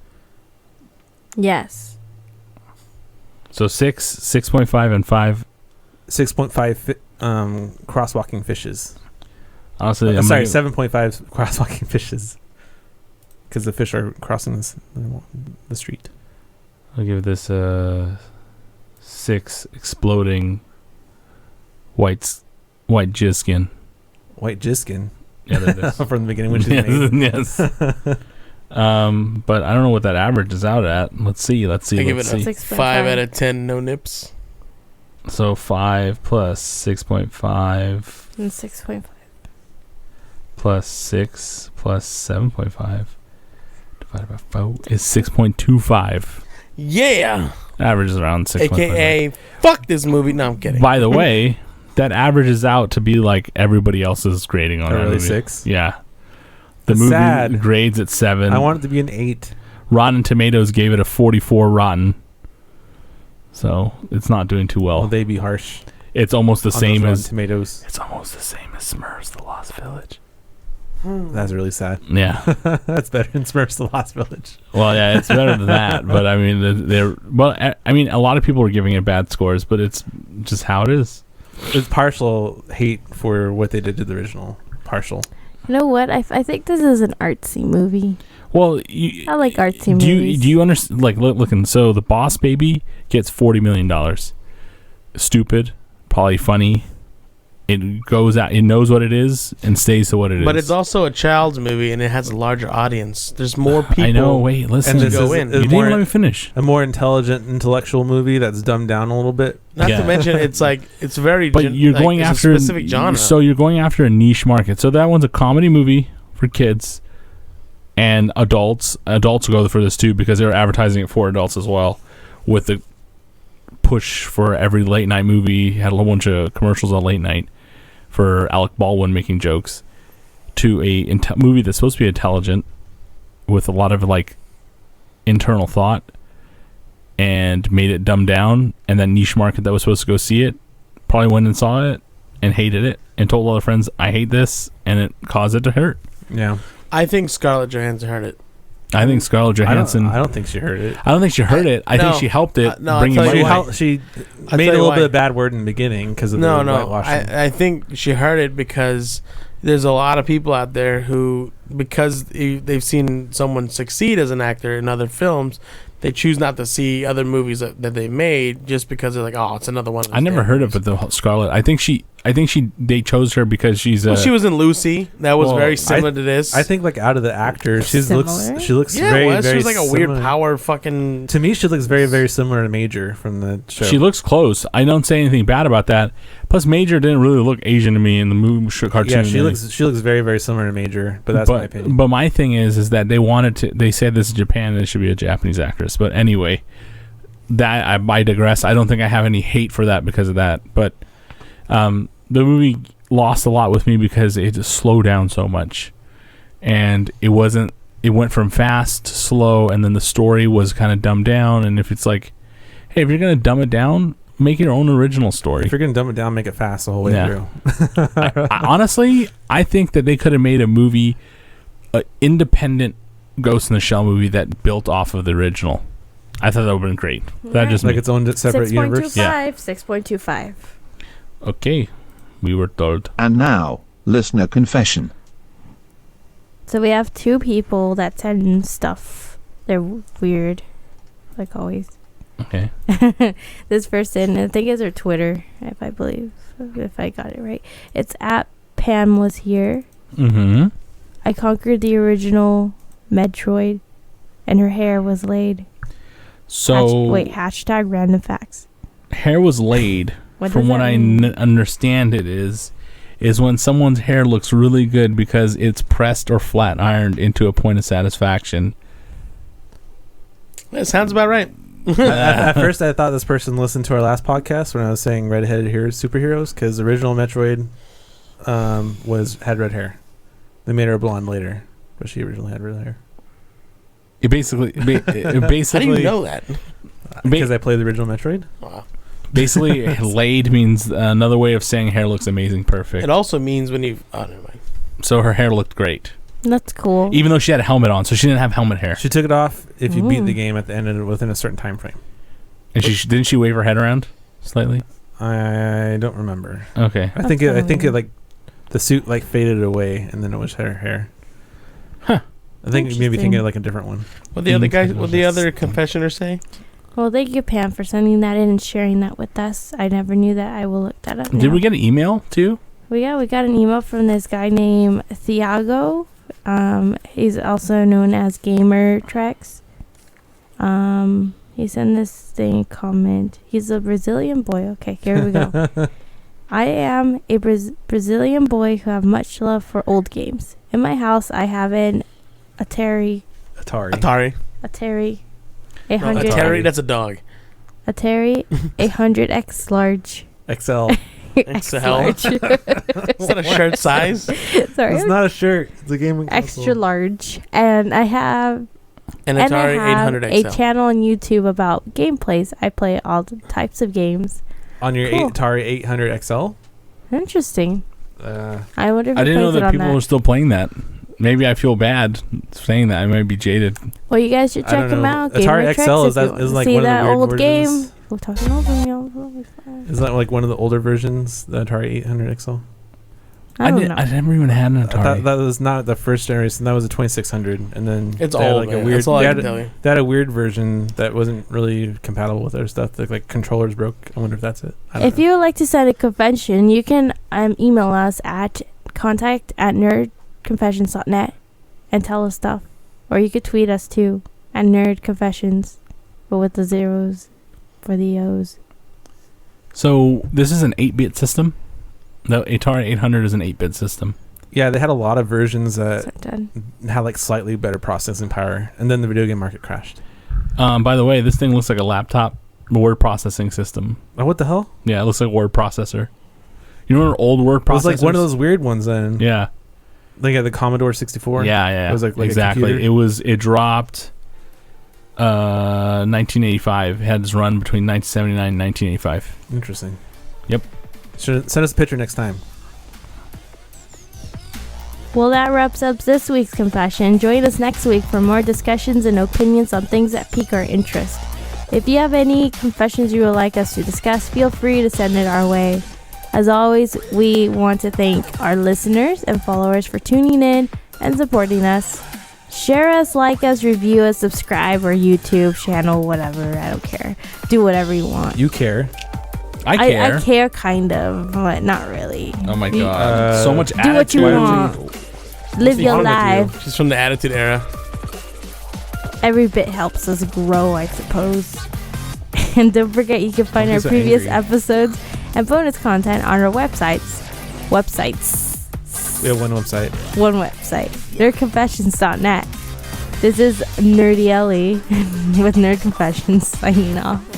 Yes. So 6, 6.5, and 5. 6.5 crosswalking fishes. Honestly, I'm Sorry, gonna- 7.5 crosswalking fishes. Because the fish are crossing the street. I'll give this 6 exploding white jizz skin. White jiskin. Yeah, there it is. From the beginning when she's made. yes. But I don't know what that average is out at. Let's see. I give Let's it see. a 6.5. 5 out of 10, no nips. So 5 plus 6.5 And 6.5. plus 6 plus 7.5 divided by 4 is 6.25. Yeah! Average is around 6.5. AKA, fuck this movie. No, I'm kidding. By the way, that averages out to be like everybody else's grading on that Really movie. 6? Yeah. The That's movie sad. grades at 7. I want it to be an 8. Rotten Tomatoes gave it a 44 rotten. So it's not doing too well. Will they be harsh? It's almost the on same those Rotten as Tomatoes. it's almost the same as Smurfs: The Lost Village. That's really sad. Yeah. That's better than Smurfs: The Lost Village. Well, yeah, it's better than that, but I mean, I mean, a lot of people are giving it bad scores, but it's just how it is. It's partial hate for what they did to the original. Partial. You know what? I think this is an artsy movie. Well, I like artsy do movies. you understand? Like, looking. So the Boss Baby gets $40 million. Stupid, probably funny. It goes out. It knows what it is and stays to what it is. But it's also a child's movie, and it has a larger audience. There's more people. I know. Wait, listen. And this go is, in. is You didn't more, even let me finish. a more intelligent, intellectual movie that's dumbed down a little bit. Not Yeah. to mention, it's like it's very. But you're like, going it's after a specific genre. So you're going after a niche market. So that one's a comedy movie for kids and adults. Adults go for this too because they're advertising it for adults as well. With the push for every late night movie, had a whole bunch of commercials on late night for Alec Baldwin making jokes. To a movie that's supposed to be intelligent with a lot of like internal thought, and made it dumbed down, and that niche market that was supposed to go see it probably went and saw it and hated it and told all their friends, I hate this, and it caused it to hurt. Yeah. I think Scarlett Johansson heard it. I think Scarlett Johansson. I don't think she heard it. I don't think she heard it. I no. think she helped it. No, I'll bring tell it you back. why. She I'll made tell a you little why. bit of bad word in the beginning because of No, the no. whitewashing. I think she heard it because there's a lot of people out there who, because they've seen someone succeed as an actor in other films, they choose not to see other movies that they made just because they're like, oh, it's another one. Of I never heard of it, the Scarlett. I think they chose her because she's. Well, she was in Lucy. That was Well, very similar to this. I think like out of the actors, she Similar? looks yeah, very well, she very was like a similar. weird power fucking. To me, she looks very very similar to Major from the show. She looks close. I don't say anything bad about that. Plus, Major didn't really look Asian to me in the movie cartoon. Yeah, she looks very very similar to Major, but that's my opinion. But my thing is that they wanted to. They said this is Japan and it should be a Japanese actress. But anyway, I digress. I don't think I have any hate for that because of that. But the movie lost a lot with me because it just slowed down so much, and it wasn't. It went from fast to slow, and then the story was kind of dumbed down. And if it's like, hey, if you're gonna dumb it down, make your own original story. If you're gonna dumb it down, make it fast the whole way Yeah. through. Honestly, I think that they could have made a movie, an independent Ghost in the Shell movie that built off of the original. I thought that would have been great. That just Like me. its own separate universe. 6.25. Okay. We were told. And now, listener confession. So we have two people that send stuff. They're weird, like always. Okay. This person, I think it's her Twitter, if I got it right. It's at Pam was here. Mm-hmm. I conquered the original Metroid, and her hair was laid. So Hashtag random facts. hair was laid. What From does what that I mean? understand, it is when someone's hair looks really good because it's pressed or flat ironed into a point of satisfaction. That sounds about right. At first, I thought this person listened to our last podcast when I was saying redheaded superheroes, because the original Metroid had red hair. They made her blonde later, but she originally had red hair. It basically, How do you know that? Because I played the original Metroid. Wow. basically, laid means another way of saying hair looks amazing, perfect. It also means when you. Oh, never mind. So her hair looked great, That's cool. even though she had a helmet on, so she didn't have helmet hair. She took it off if you beat Ooh. the game at the end of within a certain time frame. And didn't she wave her head around slightly? I don't remember. Okay. I think it like the suit like faded away, and then it was her hair. Huh. I think maybe Interesting. thinking of like a different one. What the other guy? What the other confessioner say? Well, thank you, Pam, for sending that in and sharing that with us. I never knew that. I will look that up. Did we get an email too? We got an email from this guy named Thiago. He's also known as Gamer Trex. He sent this thing comment. He's a Brazilian boy. Okay, here we go. I am a Brazilian boy who have much love for old games. In my house, I have an Atari. Atari. 800. Atari. That's a dog. Atari 800X large. XL. X large. Is that a shirt size? Sorry. It's not a shirt. It's a gaming console. Extra large. And I have An and I Atari have 800 a XL. channel on YouTube about gameplays. I play all the types of games. On your Cool. Atari 800 XL. Interesting. Uh, I wonder if I he didn't know plays it that on people were still playing that. Maybe I feel bad saying that. I might be jaded. Well, you guys should I check don't him know. out. Atari Gamer XL, Trex, is if you that- want is to like see one of the that weird old versions? game. We're talking over me. Always fine. is that like one of the older versions, the Atari 800 XL? I don't know. I never even had an I thought Atari. that was not the first generation. That was a 2600, and then It's they had, old, like a man. weird. That's all they, I had, can tell you. they had a weird version that wasn't really compatible with other stuff. Like controllers broke. I wonder if that's it. I don't If know. you would like to send a confession, you can email us at contact@nerdconfessions.net and tell us stuff. Or you could tweet us too at nerdconfessions, but with the zeros for the O's. So this is an 8-bit system. The Atari 800 is an 8-bit system. Yeah, they had a lot of versions that So done. had like slightly better processing power, and then the video game market crashed. By the way, this thing looks like a laptop word processing system. Oh, what the hell? Yeah, it looks like a word processor. You know, an old word It was processor. like one of those weird ones. Then Yeah, like the Commodore 64. yeah. It was like a exactly. computer? It dropped 1985. It had its run between 1979 and 1985. Interesting. Yep. Should send us a picture next time. Well, that wraps up this week's confession. Join us next week for more discussions and opinions on things that pique our interest. If you have any confessions you would like us to discuss, feel free to send it our way. As always, we want to thank our listeners and followers for tuning in and supporting us. Share us, like us, review us, subscribe, or YouTube channel, whatever. I don't care. Do whatever you want. You care. I care. I care, kind of, but not really. Oh my You- god! So much Do what you attitude. want. Live your wrong with you? life. She's from the Attitude Era. Every bit helps us grow, I suppose. And don't forget, you can find Don't be our so previous angry. episodes and bonus content on our websites. We have one website. One website. nerdconfessions.net. This is Nerdy Ellie with Nerd Confessions signing off.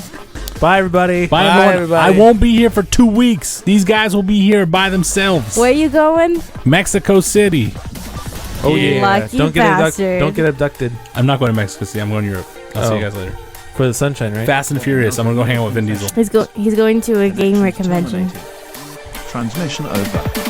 Bye, everybody. Bye, Bye, everyone. everybody. I won't be here for 2 weeks. These guys will be here by themselves. Where you going? Mexico City. Oh yeah. Lucky bastard. Don't get abducted I'm not going to Mexico City. I'm going to Europe. I'll see Oh. you guys later. for the sunshine, right? Fast and Furious. I'm going to go hang out with Vin Diesel. He's going to a gamer convention. Transmission over.